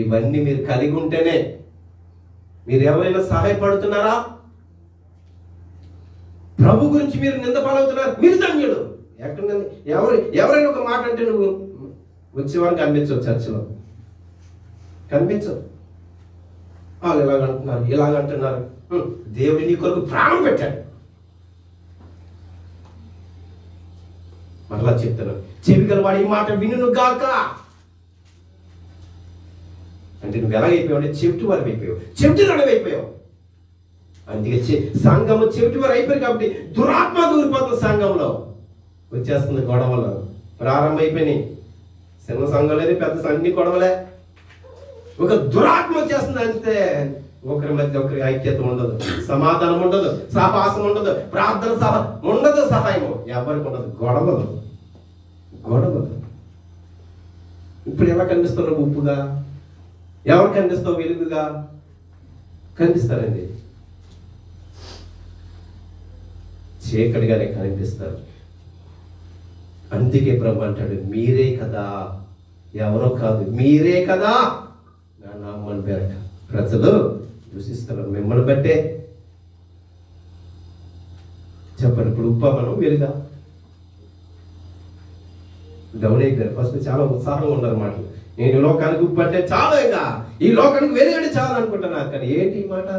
ఇవన్నీ మీరు కలిగి ఉంటేనే. మీరు ఎవరైనా సహాయపడుతున్నారా? ప్రభు గురించి మీరు నింద పాలవుతున్నారు, మీరు ధన్యుడు. ఎక్కడ ఎవరైనా ఒక మాట అంటే నువ్వు వచ్చేవాడిని కనిపించవు, చర్చిలో కనిపించవు. వాళ్ళు ఇలాగంటున్నారు, ఇలాగంటున్నారు. దేవుడు నీ కొరకు ప్రాణం పెట్టాడు. మరలా చెప్తున్నాను, చెవి గలవాడు ఈ మాట వినును గాక. అంటే నువ్వు ఎలాగైపోయావు అంటే చెవిటి వారు అయిపోయావు, చెవిటి నడవైపోయావు. అందుకే సంఘము చెవిటి వారు అయిపోయారు కాబట్టి దురాత్మ దూరిపోతుంది. సంఘంలో వచ్చేస్తుంది గొడవలు ప్రారంభమైపోయినాయి. చిన్న సంఘం లేదు, పెద్ద అన్ని గొడవలే. ఒక దురాత్మ వచ్చేస్తుంది అంతే. ఒకరి మధ్య ఒకరికి ఐక్యత ఉండదు, సమాధానం ఉండదు, సహవాసం ఉండదు, ప్రార్థన ఉండదు, సహాయం ఎవరికి ఉండదు, గొడవలు గొడవలు. ఇప్పుడు ఎలా కనిపిస్తున్నారు ఉప్పుగా? ఎవరు కనిపిస్తావు వెలుగుగా? కనిపిస్తారండి, చీకటిగానే కనిపిస్తారు. అందుకే ప్రభు అంటాడు, మీరే కదా, ఎవరో కాదు, మీరే కదా నా నామని పేరట ప్రజలు దూషిస్తున్నారు. మిమ్మల్ని బట్టే. చెప్పండి, ఇప్పుడు ఉప్ప మనం వెలుగా? డౌన్ అయిపోయారు. ఫస్ట్ చాలా ఉత్సాహంగా ఉన్నారు మాటలు. నేను లోకానికి ఉప్పు అంటే చాలా, ఇంకా ఈ లోకానికి వెలుగంటే చాలా అనుకుంటున్నారు. కానీ ఏంటి ఈ మాట?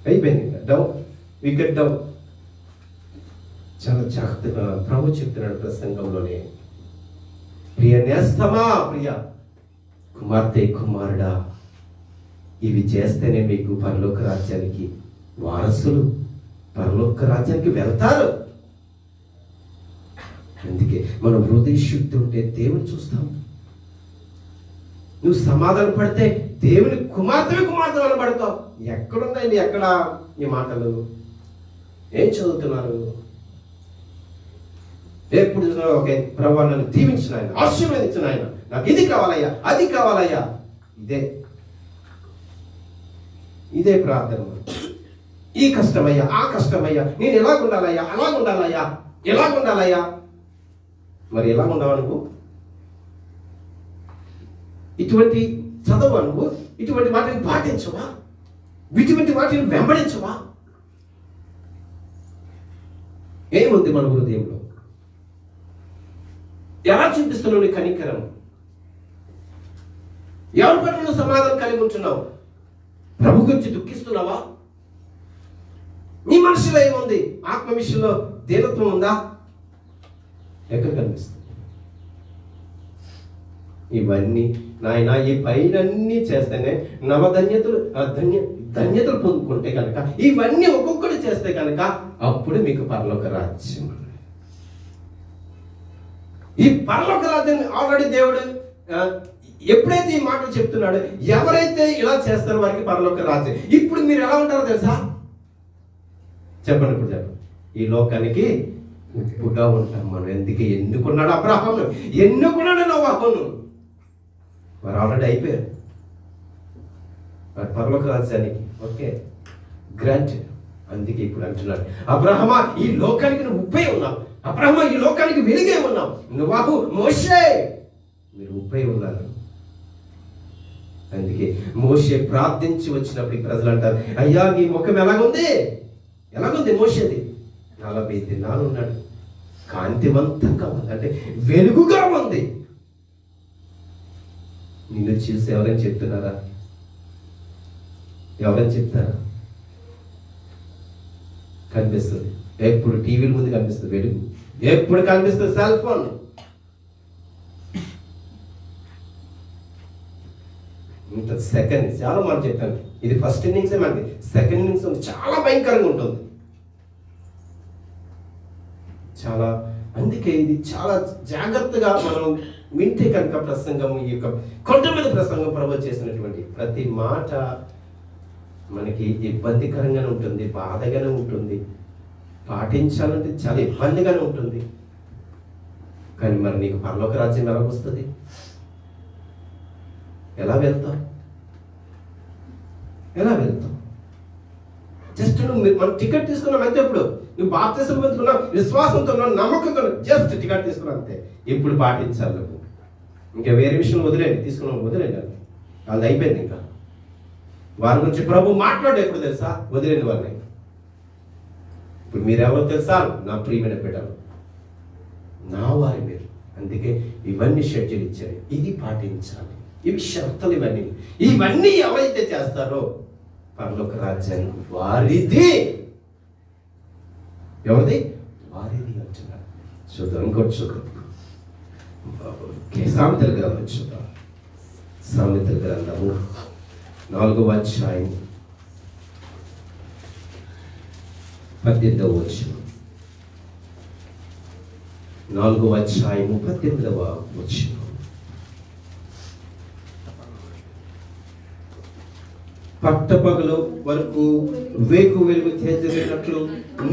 అయిపోయింది, ఇంకా డౌన్, వికెట్ డౌన్. చాలా జాగ్రత్తగా ప్రభు చెప్తున్నాడు ప్రసంగంలోనే, ప్రియ నేస్తమా, ప్రియ కుమార్తె, కుమారుడా, ఇవి చేస్తేనే మీకు పరలోక రాజ్యానికి వారసులు, పరలోక రాజ్యానికి వెళ్తారు. అందుకే మనం హృదయ శుద్ధి ఉంటే దేవుని చూస్తాం. నువ్వు సమాధానం పడితే దేవుని కుమార్తె అనబడతావు. ఎక్కడున్నాయండి ఎక్కడ ఈ మాటలు? ఏం చదువుతున్నారు? ఎప్పుడు చూసినా ఓకే ప్రభువా నన్ను దీవించిన ఆయన, ఆశీర్వదించిన ఆయన, నాకు ఇది కావాలయ్యా, అది కావాలయ్యా. ఇదే ప్రార్థన. ఈ కష్టమయ్యా, ఆ కష్టమయ్యా, నేను ఎలాగుండాలయ్యా, అలాగుండాలయ్యా, ఎలాగుండాలయ్యా. మరి ఎలా ఉండవా నువ్వు? ఇటువంటి చదవా నువ్వు? ఇటువంటి వాటిని పాటించవా? ఇటువంటి వాటిని వెంబడించవా? ఏముంది మన హృదయంలో? ఎలా చూపిస్తున్నావు నీ కనికరం? ఎవరి పట్ల నువ్వు సమాధానం కలిగి ఉంటున్నావు? ప్రభు గురించి దుఃఖిస్తున్నావా? నీ మనసులో ఏముంది? ఆత్మ విషయంలో దీనత్వం ఉందా? ఎక్కడ కనిపిస్తుంది? ఇవన్నీ నాయన ఈ పైనన్నీ చేస్తేనే ధన్యతలు పొందుకుంటే కనుక, ఇవన్నీ ఒక్కొక్కటి చేస్తే కనుక అప్పుడు మీకు పరలోక రాజ్యం. ఈ పరలోక రాజ్యాన్ని ఆల్రెడీ దేవుడు ఎప్పుడైతే ఈ మాటలు చెప్తున్నాడో, ఎవరైతే ఇలా చేస్తారో వారికి పరలోక రాజ్యం. ఇప్పుడు మీరు ఎలా ఉంటారో తెలుసా? చెప్పండి. ఇప్పుడు చెప్పండి. ఈ లోకానికి ఉప్పుగా ఉంటాం మనం. ఎందుకు ఎన్నుకున్నాడు అబ్రహామును, ఎన్నుకున్నాడు నోవాహును. వారు ఆల్రెడీ అయిపోయారు. వారి పరలోక రాజ్యానికి ఓకే గ్రాంటెడ్. అందుకే ఇప్పుడు అంటున్నాడు, అబ్రహమా ఈ లోకానికి నువ్వు ఉప్పై ఉన్నావు, అబ్రహమా ఈ లోకానికి వెలుగే ఉన్నావు, నోవాహు, మోషే మీరు ఉప్పై ఉన్నారు. అందుకే మోషే ప్రార్థించి వచ్చినప్పుడు ఈ ప్రజలు అంటారు, అయ్యా నీ ముఖం ఎలాగుంది? మోషేది 40 దినాలు ఉన్నాడు, కాంతివంతంగా ఉంది, అంటే వెలుగుగా ఉంది. నిన్ను చూసి ఎవరైనా చెప్తున్నారా? ఎవరైనా చెప్తారా? కనిపిస్తుంది. ఎప్పుడు టీవీల ముందు కనిపిస్తుంది వెలుగు, ఎప్పుడు కనిపిస్తుంది సెల్ ఫోన్. ఇంత సెకండ్ చాలా మాట చెప్పాను. ఇది ఫస్ట్ ఇన్నింగ్సే, మనకి సెకండ్ ఇన్నింగ్స్ చాలా భయంకరంగా ఉంటుంది. చాలా అందుకే ఇది చాలా జాగ్రత్తగా మనం వింటే కనుక ప్రసంగం, ఈ యొక్క కొంతమంది ప్రసంగం ప్రభు చేసినటువంటి ప్రతి మాట మనకి ఇబ్బందికరంగానే ఉంటుంది, బాధగానే ఉంటుంది, పాటించాలంటే చాలా ఇబ్బందిగానే ఉంటుంది. కానీ మరి నీకు పరలోక రాజ్యం ఎలా వస్తుంది? ఎలా వెళ్తావు? జస్ట్ నువ్వు మనం టికెట్ తీసుకున్నావు అంతే. ఇప్పుడు నువ్వు బాప్తిసం పొందుకున్నావు, విశ్వాసంతో ఉన్నావు, నమ్మకంతో జస్ట్ టికెట్ తీసుకున్నావు అంతే. ఇప్పుడు పాటించాలి నువ్వు. ఇంకా వేరే విషయం వదిలేండి. అది అయిపోయింది. ఇంకా వారి గురించి ప్రభు మాట్లాడే ఎప్పుడు తెలుసా? వదిలేండి వాళ్ళని. ఇప్పుడు మీరెవరో తెలుసా? నా ప్రియమైన బిడ్డలు, నా వారి మీరు. అందుకే ఇవన్నీ షెడ్యూల్ ఇచ్చారు, ఇది పాటించాలి, ఇవి షరతులు. ఇవన్నీ ఎవరైతే చేస్తారో పరలోక రాజ్యాన్ని వారిది. ఎవరిది? వారిది అంటున్నారు. చూద్దాం, ఇంకోటి చూద్దాం. సామెతల గ్రంథం చూద్దాం. సామెతల గ్రంథము 4వ అధ్యాయం 18వ వచనం. 4వ అధ్యాయము 18వ వచనం. పట్టపగలు వరకు వేకు వెలుగు తేజరినట్లు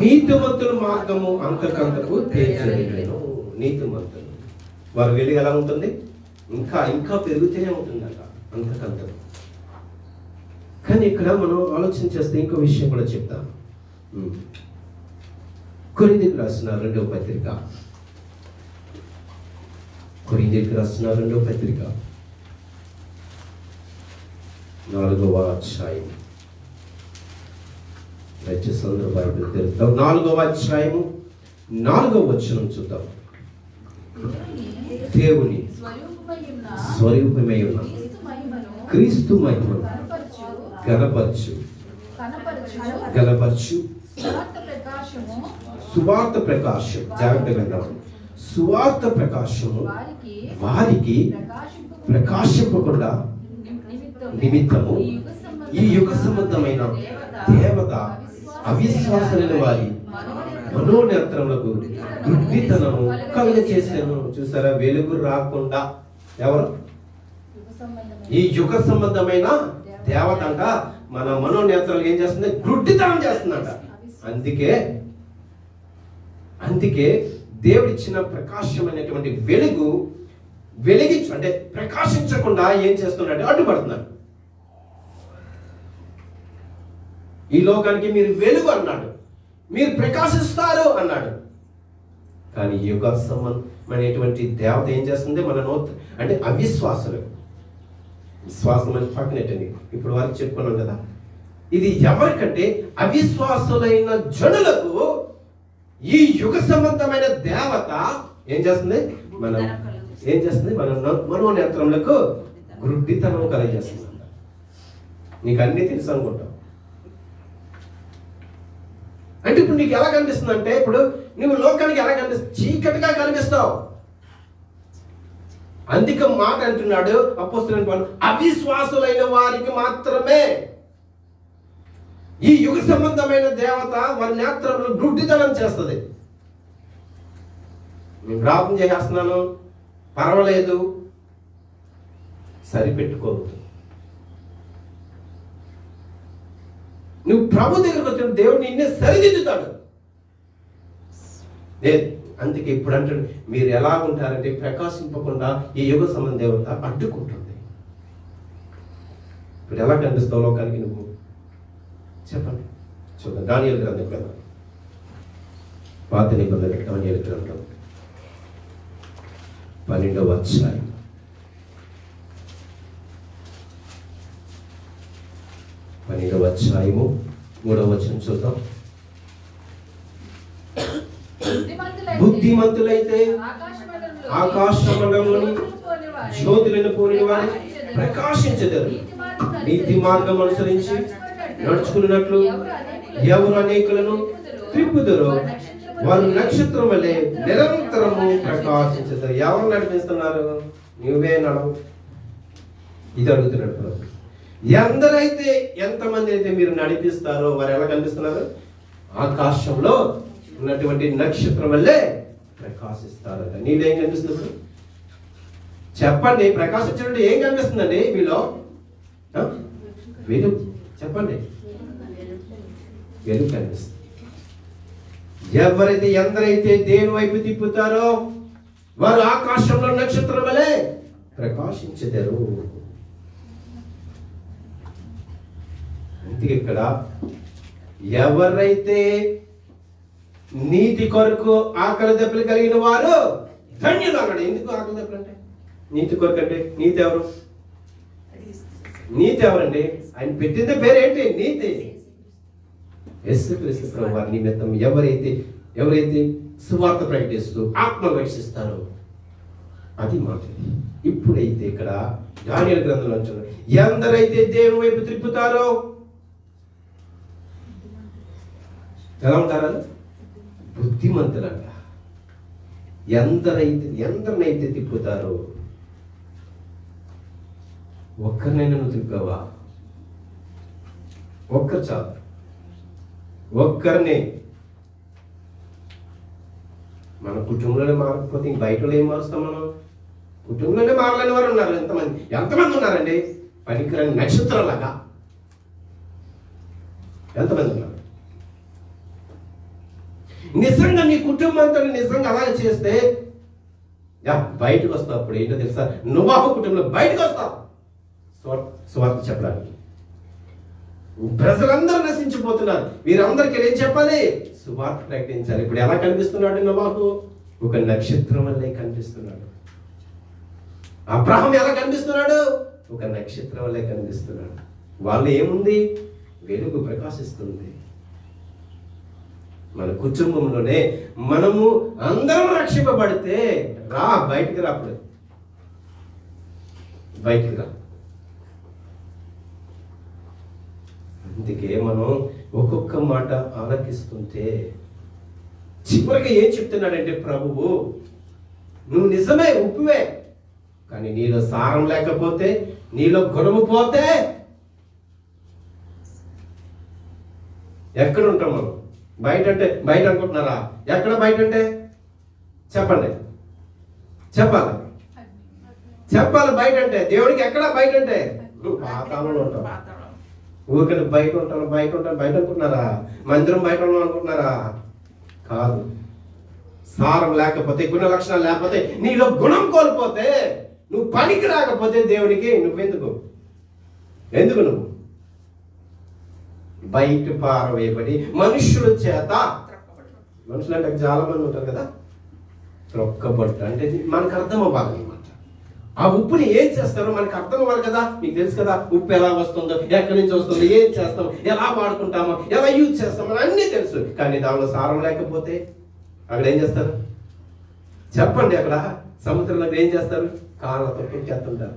నీతిమంతుల మార్గము అంతకంతకు తేజరిను. నీతిమంతులు వారి వెలుగు ఎలా ఉంటుంది? ఇంకా పెరుగుతూనే ఉంటుందట అంతకంతకు. కానీ ఇక్కడ మనం ఆలోచన చేస్తే ఇంకో విషయం కూడా చెప్తాను. కొరింథీయులకు రాసిన 2వ పత్రిక, 4వ అధ్యాయం. దయచేసి అందరూ బైబిల్ తెరుద్దాం. 4వ అధ్యాయము 4వ వచనం చూద్దాం. దేవుని స్వరూపమై ఉన్న క్రీస్తు మహిమను గలపరచు సువార్త ప్రకాశం. జాగ్రత్తగా విందాం. సువార్త ప్రకాశము వారికి ప్రకాశింపకుండా నిమిత్తము ఈ యుగ సంబంధమైన దేవత అవిశ్వాసమైన వారి మనోనేత్రములకు గుడ్డితనము కలుగచేసాను. చూసారా? వెలుగు రాకుండా ఎవరు? ఈ యుగ సంబంధమైన దేవత అంట మన మనోనేత్రాలు ఏం చేస్తుంది? గుడ్డితనం చేస్తుందంట. అందుకే అందుకే దేవుడిచ్చిన ప్రకాశమైనటువంటి వెలుగు అంటే ప్రకాశించకుండా ఏం చేస్తున్నాడు? అడ్డుపడుతున్నాడు. ఈ లోకానికి మీరు వెలుగు అన్నాడు, మీరు ప్రకాశిస్తారు అన్నాడు. కానీ యుగ సంబంధమైనటువంటి దేవత ఏం చేస్తుంది? మన అంటే అవిశ్వాసులు, విశ్వాసం అని పక్కనెట్టండి, ఇప్పుడు వారికి చెప్పుకున్నాం కదా. ఇది ఎవరికంటే అవిశ్వాసులైన జనులకు ఈ యుగ సంబంధమైన దేవత ఏం చేస్తుంది? మన మనోనేత్రములకు గుడ్డితనం కలిగజేస్తుంది. నీకు అన్ని తెలుసు అనుకుంటావు. అంటే ఇప్పుడు నీకు ఎలా కనిపిస్తుంది అంటే, ఇప్పుడు నువ్వు లోకానికి ఎలా కనిపిస్తావు? చీకటిగా కనిపిస్తావు. అందుకే మాట అంటున్నాడు అపోస్తలుడైన పౌలు, అవిశ్వాసులైన వారికి మాత్రమే ఈ యుగ సంబంధమైన దేవత వారి నేత్రంలో గుడ్డితనం చేస్తుంది. నేను ప్రార్థన చేస్తున్నాను, పర్వాలేదు, సరిపెట్టుకోవద్దు. నువ్వు ప్రభు దగ్గరకు వచ్చిన దేవుడు నిన్నే సరిదిద్దుతాడు. అందుకే ఇప్పుడు అంటాడు, మీరు ఎలా ఉంటారంటే ప్రకాశింపకుండా ఈ యుగ సంబంధ దేవత అడ్డుకుంటుంది. ఇప్పుడు ఎలా కనిపిస్తావు లోకానికి నువ్వు? చెప్పండి, చూద్దాం. దానియేలు గ్రంథం కదా, పాత నిబంధన దానియేలు గ్రంథం 12వ అధ్యాయం 12వ అధ్యాయము 3వ వచనం చూద్దాం. బుద్ధిమంతులైతే ఆకాశమండలంలోని జ్యోతులను పోలిన వారు ప్రకాశించెదరు. నీతి మార్గం అనుసరించి నడుచుకున్నట్లు ఎవరు అనేకులను త్రిప్పుదురో వారు నక్షత్రం వలె నిరంతరము ప్రకాశించుతారు. ఎవరు నడిపిస్తున్నారు? నువ్వే నడవు. ఇది అడుగుతున్నాడు ప్రభు. ఎందరైతే ఎంతమంది అయితే మీరు నడిపిస్తారో వారు ఎలా కనిపిస్తున్నారు? ఆకాశంలో ఉన్నటువంటి నక్షత్రం వల్లే ప్రకాశిస్తారట. నీదేం కనిపిస్తుంది? చెప్పండి, ప్రకాశించినట్టు ఏం కనిపిస్తుందండి మీలో? వెలుగు. చెప్పండి, వెలుగు కనిపిస్తుంది. ఎందరైతే దేని వైపు తిప్పుతారో వారు ఆకాశంలో నక్షత్రం వలె ప్రకాశించెదరు. అందుకే ఇక్కడ ఎవరైతే నీతి కొరకు ఆకలి దెబ్బలు కలిగిన వారు ధన్యులు అన్నాడు. ఎందుకు ఆకలి దెబ్బలు అంటే? నీతి కొరకు అంటే నీతి ఎవరు? నీతి ఎవరండి? ఆయన పెట్టిందే పేరేంటి? నీతి. యేసుక్రీస్తు ప్రభువు వారి నిమిత్తం ఎవరైతే సువార్త ప్రకటిస్తూ ఆత్మ రక్షిస్తారో అది మాట. ఇప్పుడైతే ఇక్కడ దానియేలు గ్రంథంలో అంటున్నారు, ఎందరైతే దేవుని వైపు త్రిప్పుతారో ఎలా ఉంటారు? బుద్ధిమంతులంట. ఎందరినైతే తిప్పుతారో. ఒక్కరినైనా నువ్వు తిప్పావా? ఒక్కరు చాలు. ఒక్కరిని. మన కుటుంబంలోనే మారకపోతే బయటలో ఏం మారుస్తాం మనం? కుటుంబంలోనే మారలేని వారు ఉన్నారు. ఎంతమంది ఉన్నారండి? పనికిరాని నక్షత్రాలాగా ఎంతమంది ఉన్నారు? నిజంగా నీ కుటుంబంతో నిజంగా అలాగే చేస్తే బయటకు వస్తావు. అప్పుడు ఏంటో తెలుసా? నోవాహు కుటుంబంలో బయటకు వస్తావు సువార్త చెప్పడానికి. ప్రజలందరూ నశించిపోతున్నారు. వీరందరికీ ఏం చెప్పాలి? సువార్త ప్రకటించాలి. ఇప్పుడు ఎలా కనిపిస్తున్నాడు నోవాహు? ఒక నక్షత్రం వల్లే కనిపిస్తున్నాడు. అబ్రహాం ఎలా కనిపిస్తున్నాడు? ఒక నక్షత్రం వల్లే కనిపిస్తున్నాడు. వాళ్ళు ఏముంది? వెలుగు ప్రకాశిస్తుంది. మన కుటుంబంలోనే మనము అందరం రక్షింపబడితే బయటికి రా. అప్పుడు బయటికి రా. అందుకే మనం ఒక్కొక్క మాట ఆలకిస్తుంటే చివరికి ఏం చెప్తున్నాడంటే ప్రభువు, నువ్వు నిజమే ఉప్పువే, కానీ నీలో సారం లేకపోతే, నీలో గుణము పోతే ఎక్కడ ఉంటాం మనం? బయట అంటే బయట అనుకుంటున్నారా? ఎక్కడ బయట అంటే చెప్పండి, చెప్పాలి. బయట అంటే దేవుడికి ఎక్కడ బయట అంటే పాతాళంలో ఉంటాం. ఊరికే బయట ఉంటాను బయట అనుకుంటున్నారా? మందిరం బయట ఉన్నాం అనుకుంటున్నారా? కాదు. సారం లేకపోతే, గుణ లక్షణాలు లేకపోతే, నీలో గుణం కోల్పోతే, నువ్వు పనికి రాకపోతే దేవునికి నువ్వెందుకు నువ్వు బయట పారవేయబడి మనుషుల చేత, మనుషులు అంటే చాలా మంది ఉంటారు కదా, త్రొక్కబట్ట అంటే మనకు అర్థం అవ్వాలి అనమాట. ఆ ఉప్పుని ఏం చేస్తారో మనకు అర్థం అవ్వాలి కదా. మీకు తెలుసు కదా ఉప్పు ఎలా వస్తుందో, ఎక్కడి నుంచి వస్తుందో, ఏం చేస్తామో, ఎలా వాడుకుంటామో, ఎలా యూజ్ చేస్తామో అన్నీ తెలుసు. కానీ దానిలో సారం లేకపోతే అక్కడ ఏం చేస్తారు చెప్పండి? అక్కడ సముద్రంలో ఏం చేస్తారు? కాళ్ళతో చేస్తుంటారు.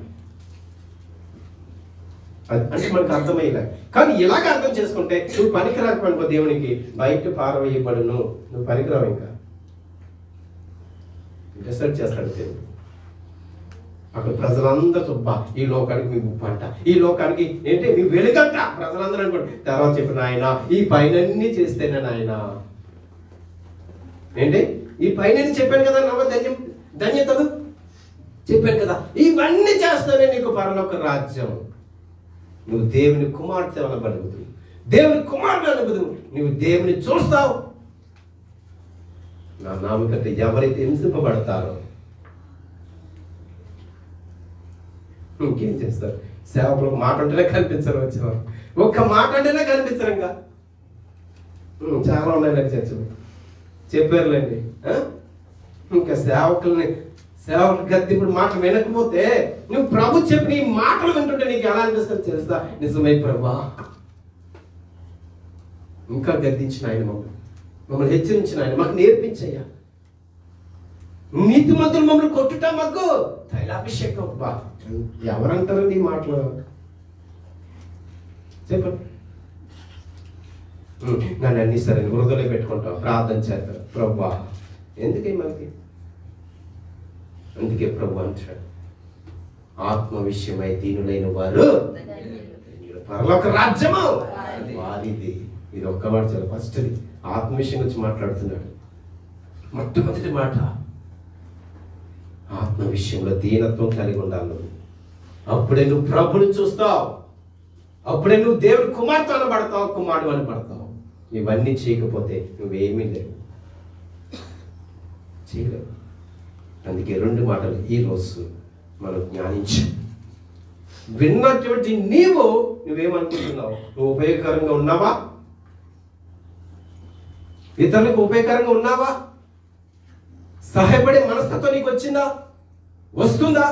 అంటే మనకు అర్థమయ్యేలా. కానీ ఇలాగ అర్థం చేసుకుంటే నువ్వు పనికి రాకపోయినా దేవునికి బయట పారవేయబడును, నువ్వు పనికిరావు. ఇంకా డిసైడ్ చేస్తాడు దేవుడు. అక్కడ ప్రజలందరూ ఈ లోకానికి మీ ఉప్పు అంట, ఈ లోకానికి ఏంటి మీ వెలుగంట ప్రజలందరూ అనుకోండి. తర్వాత చెప్పిన ఆయన ఈ పైనన్నీ చేస్తేనే నాయన ఏంటి ఈ పైనన్నీ చెప్పాను కదా, నవ ధన్యతలు చెప్పాను కదా, ఇవన్నీ చేస్తానే నీకు పరలోక రాజ్యం. నువ్వు దేవుని కుమార్తె వల్ల బతుకుతావు, దేవుని కుమారుడు అనుకుదు, నువ్వు దేవుని చూస్తావు. నా నామకంటే ఎవరైతే హింసింపబడతారో ఇంకేం చేస్తారు? సేవకులు మాట అంటేనే కనిపించరు, వచ్చేవారు ఒక్క మాట అంటేనే కనిపించరు. ఇంకా చాలా ఉన్నాయి చర్చలు చెప్పారులేండి. ఇంకా సేవకులు గద్ది ఇప్పుడు మాటలు వినకపోతే నువ్వు ప్రభు చెప్పిన ఈ మాటలు వింటుంటే నీకు ఎలా అనిపిస్తుంది తెలుసా? నిజమే ప్రభా, ఇంకా గద్దించిన ఆయన మమ్మల్ని హెచ్చరించిన ఆయన మాకు నేర్పించయ్యా. నీతిమంతులు మమ్మల్ని కొట్టుట మాకు తైలాభిషేకం. ఎవరంటారు నీ మాటలు చెప్పండి. నన్ను అన్ని సరే వృధలో పెట్టుకుంటాం, ప్రార్థన చేస్తారు. ప్రభా ఎందుకే మనకి? అందుకే ప్రభు అంటాడు, ఆత్మ విషయమై దీనులైన వారు పరలోక రాజ్యము వారిది. ఇది ఒక్క మాట చాలా ఫస్ట్. ఆత్మ విషయం గురించి మాట్లాడుతున్నాడు. మొట్టమొదటి మాట ఆత్మ విషయంలో దీనత్వం కలిగి ఉండాలి. అప్పుడే నువ్వు ప్రభుని చూస్తావు, అప్పుడే నువ్వు దేవుడి కుమార్తె అనబడతావు, కుమారుడు అనబడతావు. ఇవన్నీ చేయకపోతే నువ్వేమీ లేవు, చేయలేవు. అందుకే రెండు మాటలు ఈరోజు మనం జ్ఞానించు. విన్నటువంటి నువ్వేమనుకుంటున్నావు? నువ్వు ఉపయోగకరంగా ఉన్నావా? ఇతరులకు ఉపయోగకరంగా ఉన్నావా? సహాయపడే మనస్తత్వం నీకు వచ్చిందా? వస్తుందా?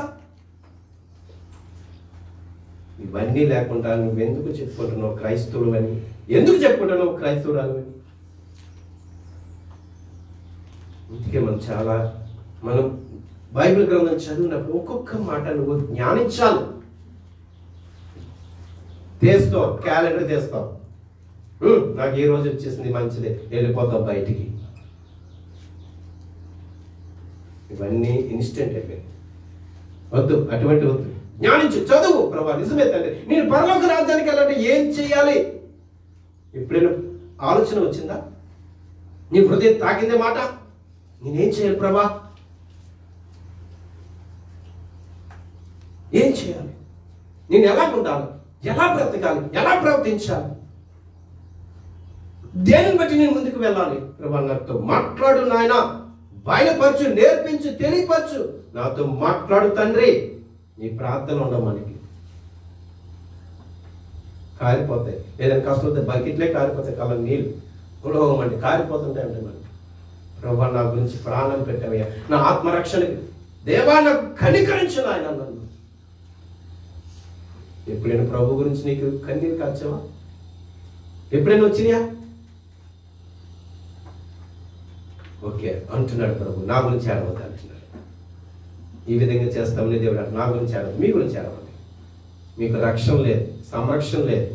ఇవన్నీ లేకుండా నువ్వెందుకు చెప్పుకుంటున్నావు క్రైస్తవుడు అని? ఎందుకు చెప్పుకుంటున్నావు క్రైస్తవుడు అని? అందుకే మనం బైబిల్ గ్రంథం చదివినప్పుడు ఒక్కొక్క మాట నువ్వు జ్ఞానించాలి. తీస్తావు, క్యాలెండర్ తీస్తావు, నాకు ఈ రోజు వచ్చేసింది మంచిదే, వెళ్ళిపోతావు బయటికి. ఇవన్నీ ఇన్స్టెంట్ అయిపోయింది. వద్దు, అటువంటి వద్దు. జ్ఞానించు, చదువు. ప్రభా నిజమే తండ్రి, నేను పరలోక రాజ్యానికి వెళ్ళాలంటే ఏం చేయాలి? ఎప్పుడైనా ఆలోచన వచ్చిందా? నీ హృదయం తాకిందే మాట, నేనేం చేయాలి ప్రభా? ఏం చేయాలి? నేను ఎలా ఉండాలి? ఎలా బ్రతకాలి? ఎలా ప్రవర్తించాలి? దేనిని బట్టి నేను ముందుకు వెళ్ళాలి? ప్రభా నాతో మాట్లాడు నాయన, బయలుపరచు, నేర్పించు, తెలియపరచు, నాతో మాట్లాడు తండ్రి. నీ ప్రార్థన ఉండవు. మనకి కారిపోతాయి, ఏదైనా కష్టం వస్తే బకెట్లే కారిపోతాయి, కళ్ళ నీళ్ళు ఉలవం అంటే కారిపోతుంటాయి. అంటే మనకి ప్రభా నా గురించి ప్రాణం పెట్టవయ్యా, నా ఆత్మరక్షణకి దేవా నాకు కనికరించు నాయన. నన్ను ఎప్పుడైనా ప్రభు గురించి నీకు కన్నీరు కార్చావా? ఎప్పుడైనా వచ్చినాయా? ఓకే అంటున్నాడు ప్రభు, నా గురించి ఏడవద్దు అంటున్నాడు. ఈ విధంగా చేస్తామని దేవుడు నా గురించి ఏడవద్దు, మీ గురించి ఏడవద్దు. మీకు రక్షణ లేదు, సంరక్షణ లేదు,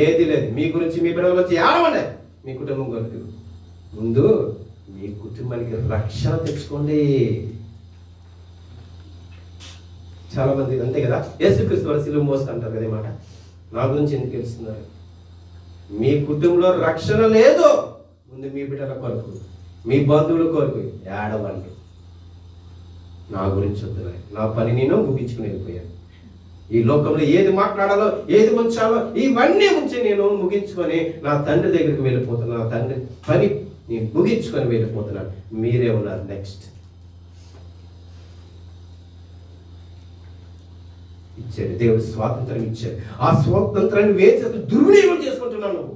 ఏది లేదు. మీ గురించి మీ బిడ్డల గురించి ఏడవండి. మీ కుటుంబం కొరకు ముందు మీ కుటుంబానికి రక్షణ తెచ్చుకోండి. చాలా మంది అంతే కదా, యేసుక్రీస్తు వారు సిలువ మోస్తూ అంటారు కదా. మాట నా గురించి ఎందుకు తెలుస్తున్నారు? మీ కుటుంబంలో రక్షణ లేదు. ముందు మీ బిడ్డల కొరకు, మీ బంధువుల కొరకు ఏడవండి. నా గురించి వద్దున్నాయి, నా పని నేను ముగించుకుని వెళ్ళిపోయాను. ఈ లోకంలో ఏది మాట్లాడాలో, ఏది ఉంచాలో ఇవన్నీ ఉంచి నేను ముగించుకొని నా తండ్రి దగ్గరికి వెళ్ళిపోతున్నా. నా తండ్రి పని నేను ముగించుకొని వెళ్ళిపోతున్నాను. మీరే ఉన్నారు నెక్స్ట్. ఇచ్చాడు దేవుడు, స్వాతంత్రం ఇచ్చాడు. ఆ స్వాతంత్రాన్ని వేచేస్తూ దుర్వినియోగం చేసుకుంటున్నావు నువ్వు.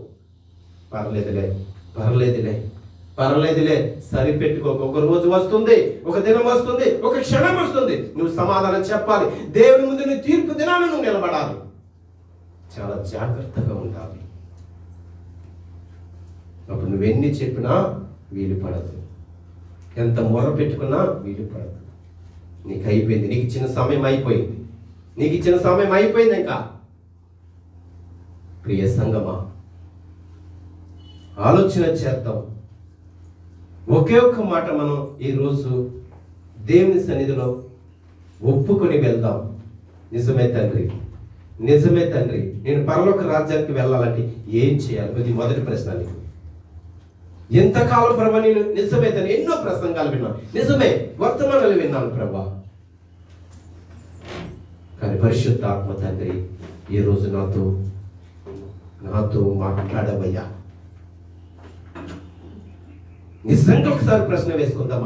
పర్లేదులే సరిపెట్టుకోక. ఒక రోజు వస్తుంది, ఒక దినం వస్తుంది, ఒక క్షణం వస్తుంది, నువ్వు సమాధానం చెప్పాలి. దేవుని ముందు నువ్వు తీర్పు దినాన్ని నువ్వు నిలబడాలి. చాలా జాగ్రత్తగా ఉండాలి. అప్పుడు నువ్వెన్ని చెప్పినా వీలు పడదు, ఎంత మొర పెట్టుకున్నా వీలు పడదు. నీకు అయిపోయింది, నీకు ఇచ్చిన సమయం అయిపోయింది, ఇంకా. ప్రియ సంగమా, ఆలోచన చేద్దాం. ఒకే ఒక్క మాట మనం ఈరోజు దేవుని సన్నిధిలో ఒప్పుకొని వెళ్దాం. నిజమే తండ్రి, నేను పరలోక రాజ్యానికి వెళ్ళాలంటే ఏం చేయాలి? ఇది మొదటి ప్రశ్న. నీకు ఎంతకాలం ప్రభా నేను నిజమే తండ్రి ఎన్నో ప్రసంగాలు విన్నాను, నిజమే వర్తమానాలు విన్నాను ప్రభా, కానీ పరిశుద్ధ ఆత్మ తండ్రి ఈ రోజు నాతో మాట్లాడవయ్యా. నిజంగా ఒకసారి ప్రశ్న వేసుకుందాం.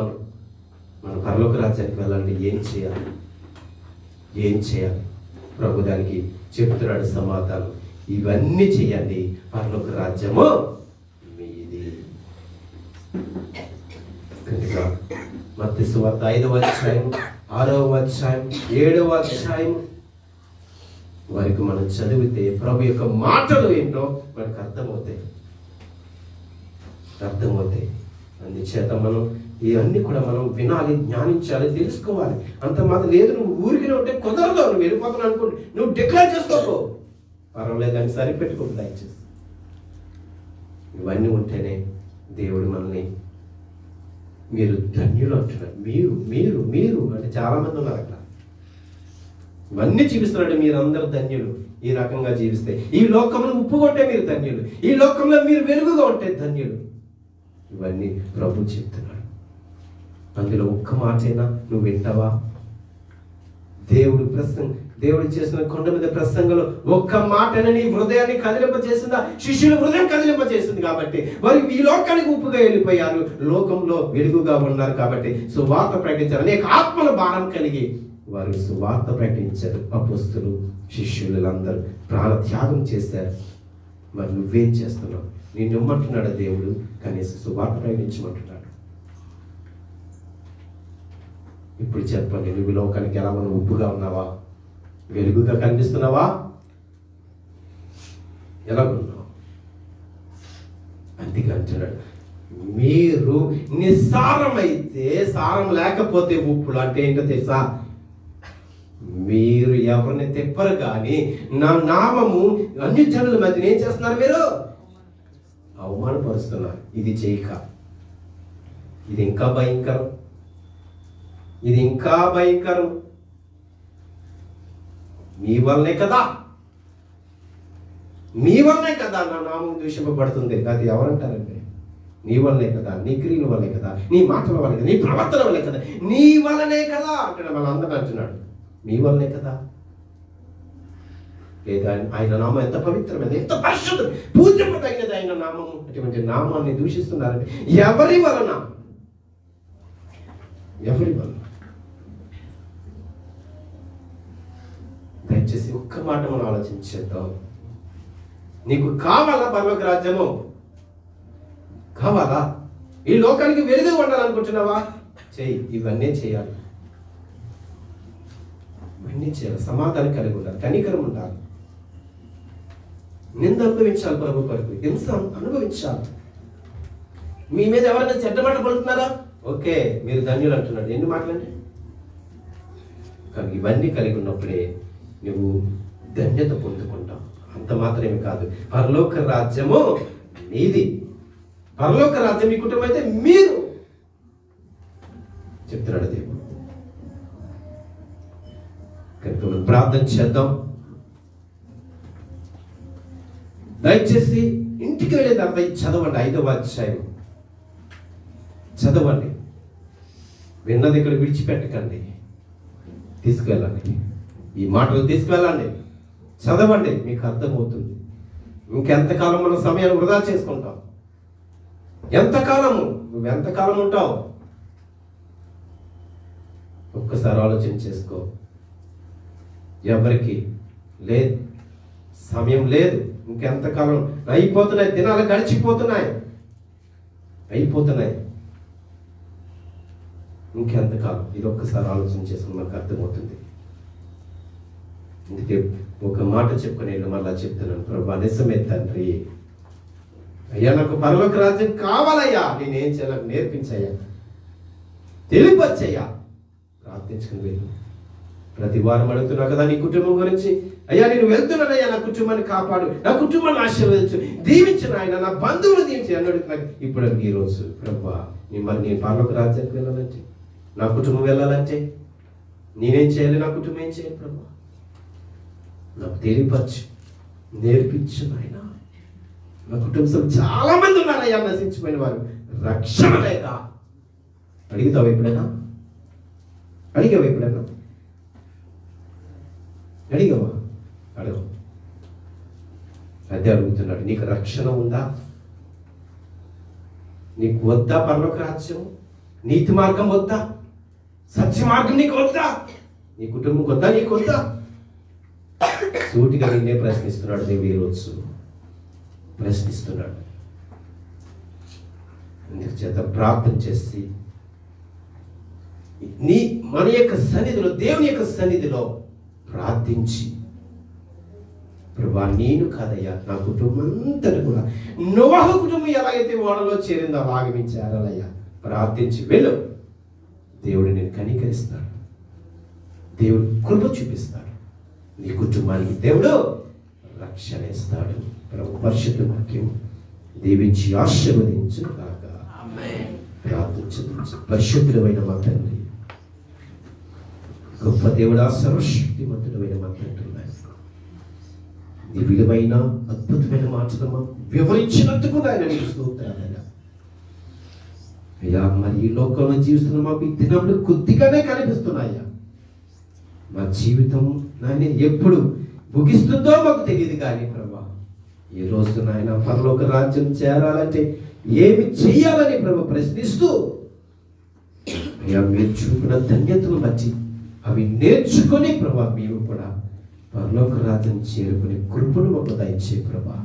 మనం పరలోక రాజ్యానికి వెళ్ళాలంటే ఏం చేయాలి? ప్రభు దానికి చెప్తున్నాడు సమాధానం. ఇవన్నీ చేయండి, పరలోక రాజ్యము మీది. కనుక మత్తయి సువార్త 5వ అధ్యాయం 6వ అధ్యాయం 7వ అధ్యాయం వరకు మనం చదివితే ప్రభు యొక్క మాటలు ఏంటో మనకు అర్థమవుతాయి. అందుచేత మనం ఇవన్నీ కూడా మనం వినాలి, జ్ఞానించాలి, తెలుసుకోవాలి. అంత మాత్రం లేదు. నువ్వు ఊరికి ఉంటే కుదరదు. నువ్వు వెళ్ళిపోతున్నావు అనుకోండి, నువ్వు డిక్లేర్ చేసుకోకు, పర్వాలేదని సరిపెట్టుకో దయచేసి. ఇవన్నీ ఉంటేనే దేవుడు మనల్ని మీరు ధన్యులు అంటున్నారు. మీరు అంటే చాలా మంది ఉన్నారు అక్కడ. ఇవన్నీ చూపిస్తున్నాడు, మీరందరూ ధన్యులు. ఈ రకంగా జీవిస్తే, ఈ లోకంలో ఉప్పుకుంటే మీరు ధన్యులు, ఈ లోకంలో మీరు వెలుగుగా ఉంటే ధన్యులు. ఇవన్నీ ప్రభు చెప్తున్నాడు. అందులో ఒక్క మాటైనా నువ్వు వింటావా? దేవుడు చేసిన కొండ మీద ప్రసంగంలో ఒక్క మాటైనా నీ హృదయాన్ని కదిలింపజేసిందా? శిష్యుల హృదయం కదిలింపజేసింది కాబట్టి వారు ఈ లోకానికి ఉప్పుగా వెళ్ళిపోయారు, లోకంలో వెలుగుగా ఉన్నారు కాబట్టి సువార్త ప్రకటించారు. అనేక ఆత్మల భారం కలిగి వారు సువార్త ప్రకటించారు. అపోస్తలులు, శిష్యులందరూ ప్రాణ త్యాగం చేశారు. మరి నువ్వేం చేస్తున్నావు? నిన్ను ఇమ్మంటున్నాడు దేవుడు, కనీసం సువార్త ప్రకటించమంటున్నాడు. ఇప్పుడు చెప్పండి, నువ్వు లోకానికి ఎలా మనం ఉప్పుగా ఉన్నావా? వెలుగుగా కనిపిస్తున్నావా? ఎలాగున్నావు? అందుకే అంటున్నాడు, మీరు నిస్సారమైతే, సారం లేకపోతే ఉప్పులు అంటే ఏంటో తెలుసా? మీరు ఎవరిని తెప్పరు కానీ నా నామము అన్ని జనుల మధ్య ఏం చేస్తున్నారు? మీరు అవమానపరుస్తున్నారు. ఇది చేయక, ఇది ఇంకా భయంకరం. మీ వల్లనే కదా నా నామం దూషింపబడుతుంది. అది ఎవరంటారండి? నీ వల్లనే కదా, నీ క్రియల వల్లే కదా, నీ మాటల వల్లే కదా, నీ ప్రవర్తన వల్లే కదా, నీ వల్లనే కదా అంటాడు. వాళ్ళందరూ అంటున్నాడు, మీ వల్లనే కదా. లేదా ఆయన నామం ఎంత పవిత్రమైనది, ఎంత పరిశుద్ధం, పూజింపదగినది ఆయన నామము. అటువంటి నామాన్ని దూషిస్తున్నారంటే ఎవరి వలన? దయచేసి ఒక్క మాట మనం ఆలోచించేద్దాం. నీకు కావాలా పరలోక రాజ్యము? కావాలా? ఈ లోకానికి వెలుగు ఉండాలనుకుంటున్నావా? చెయ్యి. ఇవన్నీ చేయాలి. సమాధానం కలిగి ఉండాలి, కనికరం ఉండాలి, నింద అనుభవించాలి, ప్రభు కొరకు హింస అనుభవించాలి. మీ మీద ఎవరైనా చెడ్డ మాట పడుతున్నారా? ఓకే, మీరు ధన్యులు అంటున్నాడు. ఎన్ని మాటలండి? కానీ ఇవన్నీ కలిగి ఉన్నప్పుడే నువ్వు ధన్యత పొందుకుంటావు. అంత మాత్రమే కాదు, పరలోక రాజ్యము నీది. పరలోక రాజ్యం మీ కుటుంబం అయితే మీరు చెప్తున్నాడు దేవుడు. కనుక మనం ప్రార్థన చేద్దాం. దయచేసి ఇంటికి వెళ్ళే తర్వాత చదవండి, 5వ అధ్యాయం చదవండి. విన్నది ఇక్కడ విడిచిపెట్టకండి, తీసుకువెళ్ళండి. ఈ మాటలు తీసుకువెళ్ళండి, చదవండి, మీకు అర్థమవుతుంది. ఇంకెంతకాలం మన సమయాన్ని వృధా చేసుకుంటాం? ఎంతకాలము? నువ్వెంతకాలం ఉంటావు? ఒక్కసారి ఆలోచన చేసుకో. ఎవరికి లేదు, సమయం లేదు. ఇంకెంతకాలం? అయిపోతున్నాయి, దినాలు గడిచిపోతున్నాయి, అయిపోతున్నాయి. ఇంకెంతకాలం? ఇది ఒక్కసారి ఆలోచన చేసుకుని మనకు అర్థమవుతుంది. అందుకే ఒక మాట చెప్పుకుని మళ్ళా చెప్తున్నాను, ప్రభా నిజమే తండ్రి, అయ్యా నాకు పరలోక రాజ్యం కావాలయ్యా, నేనేం చేయాలి నాకు నేర్పించయ్యా, తెలియపచ్చయ్యా. ప్రార్థించుకుని వెళ్ళు. ప్రతి వారం అడుగుతున్నా కదా నీ కుటుంబం గురించి. అయ్యా నేను వెళ్తున్నానయ్యా, నా కుటుంబాన్ని కాపాడు, నా కుటుంబాన్ని ఆశీర్వదించు, దీవించు నాయన, నా బంధువులు దీవించి అని అడుగుతున్నాను. ఇప్పుడు ఈ రోజు ప్రభా మరి నేను పరలోక రాజ్యానికి వెళ్ళాలంటే, నా కుటుంబం వెళ్ళాలంటే నేనేం చేయాలి? నా కుటుంబం ఏం చేయాలి? ప్రభా నాకు తెలియపరచు, నేర్పించు నాయన. నా కుటుంబం చాలా మంది ఉన్నారయ్యా నశించిపోయిన వారు, రక్షణ లేక. అడుగుతావు ఎప్పుడైనా? అడిగావు ఎప్పుడైనా? అడిగావా? అడగవు. అదే అడుగుతున్నాడు, నీకు రక్షణ ఉందా? నీకు వద్దా పరలోక రాజ్యం? నీతి మార్గం వద్దా? సత్య మార్గం నీకు వద్దా? నీ కుటుంబం వద్దా? నీకు వద్దా? సూటిగా నిన్నే ప్రశ్నిస్తున్నాడు దేవుడు ఈరోజు, ప్రశ్నిస్తున్నాడు. అందుచేత ప్రార్థన చేసి మన యొక్క సన్నిధిలో, దేవుని యొక్క సన్నిధిలో ప్రార్థించి, ప్రభా నేను కాదయ్యా, నా కుటుంబం అంతటి కూడా నోవహు కుటుంబం ఎలాగైతే ఓడలో చేరిందో అలాగే మేము చేరాలయ్యా. ప్రార్థించి వెళ్ళు. దేవుడు నేను కనికరిస్తాడు, దేవుడు కృప చూపిస్తాడు, నీ కుటుంబానికి దేవుడు రక్షణ ఇస్తాడు. ప్రభు పరిశుద్ధ వాక్యం దీవించి ఆశీర్వదించును గాక. ప్రార్థించు. పరిశుద్ధుడైన మా తండ్రి, గొప్ప దేవుడా, సర్వశక్తిమంతుడైన మా తండ్రి, నీ విలువైన అద్భుతమైన మాటలు మాకు వివరించినందుకు నాయన నీకు స్తోత్రాలయ్యా. అయ్యా మరి ఈ లోకంలో జీవిస్తున్న మాకు ఈ దినములు కొద్దిగానే కనిపిస్తున్నాయ్యా. మా జీవితం నాయన ఎప్పుడు ముగిస్తుందో మాకు తెలియదు కానీ ప్రభా, ఈ రోజు నాయన పరలోక రాజ్యం చేరాలంటే ఏమి చెయ్యాలని ప్రభు ప్రశ్నిస్తూ, అయ్యా మీరు చూపిన ధన్యతను బట్టి అవి నేర్చుకొని ప్రభా మేము కూడా పరలోక రాజ్యం చేరుకునే కృపను మాకు దయచే ప్రభా.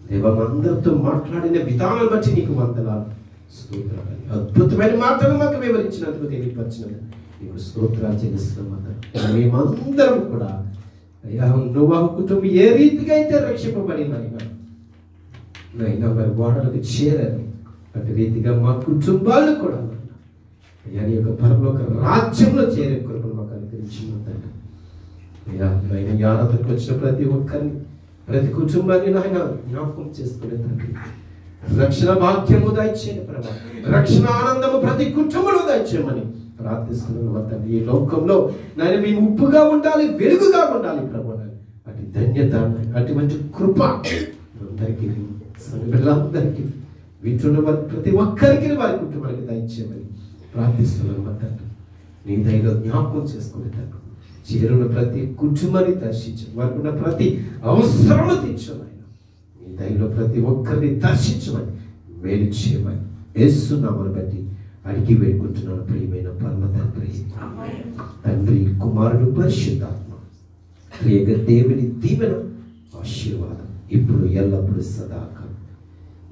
దేవమందరితో మాట్లాడిన విధానం బట్టి నీకు వందనాలు, స్తోత్రాలు. అద్భుతమైన మాటలు మాకు వివరించినందుకు, తెలియపరిచినందుకు నీకు స్తోత్రాలు చెల్లిస్తున్నాం. మేమందరం కూడా అయ్యా నోవహు కుటుంబం ఏ రీతిగా అయితే రక్షింపబడిందైనా వారి ఓడలకు చేరారు, అటు రీతిగా మా కుటుంబాలు కూడా అయ్యా నీ యొక్క పరలోక రాజ్యంలో చేరే కృపను మాకు అనుగ్రహించింది. అయ్యా ఆయన యాత్రకు వచ్చిన ప్రతి ఒక్కరిని, ప్రతి కుటుంబాన్ని నాయన జ్ఞాపకం చేసుకునే తండ్రి, రక్షణ భాగ్యము దయచేయండి ప్రభా, రక్షణ ఆనందము ప్రతి కుటుంబంలో దయచేయమని ప్రార్థిస్తున్నాను తండ్రి. ఈ లోకంలో నాయన మేము ఉప్పుగా ఉండాలి, వెలుగుగా ఉండాలి ప్రభు. అటు ధన్యత, అటువంటి కృప అందరికీ, సంఘటనలందరికీ, వింటున్న వారి ప్రతి ఒక్కరికి వారి కుటుంబానికి దయచేయమని ప్రార్థిస్తున్నాను తండ్రి. నీ దయలో జ్ఞాపకం చేసుకునే తండ్రి, చేరున్న ప్రతి కుటుంబాన్ని దర్శించు, వారికి ఉన్న ప్రతి అవసరము తీర్చమని, నీ దయలో ప్రతి ఒక్కరిని దర్శించమని, మేలు చేయమని యేసునామమును బట్టి అడిగి వేడుకుంటున్నాను ప్రియమైన పరమ తండ్రి. తండ్రి, కుమారుడు, పరిశుద్ధాత్మ ప్రియగా దేవుని దీవెన, ఆశీర్వాదం ఇప్పుడు ఎల్లప్పుడూ సదాకాలం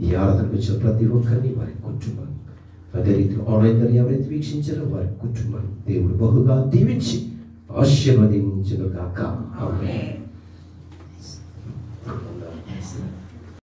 ఈ ఆరాధనకు వచ్చిన ప్రతి ఒక్కరిని, వారి కుటుంబాన్ని, అదే రీతిలో ఆన్లైన్ ఎవరైతే వీక్షించారో వారి కుటుంబాన్ని దేవుడు బహుగా దీవించి ఆశీర్వదించును గాక. ఆమేన్.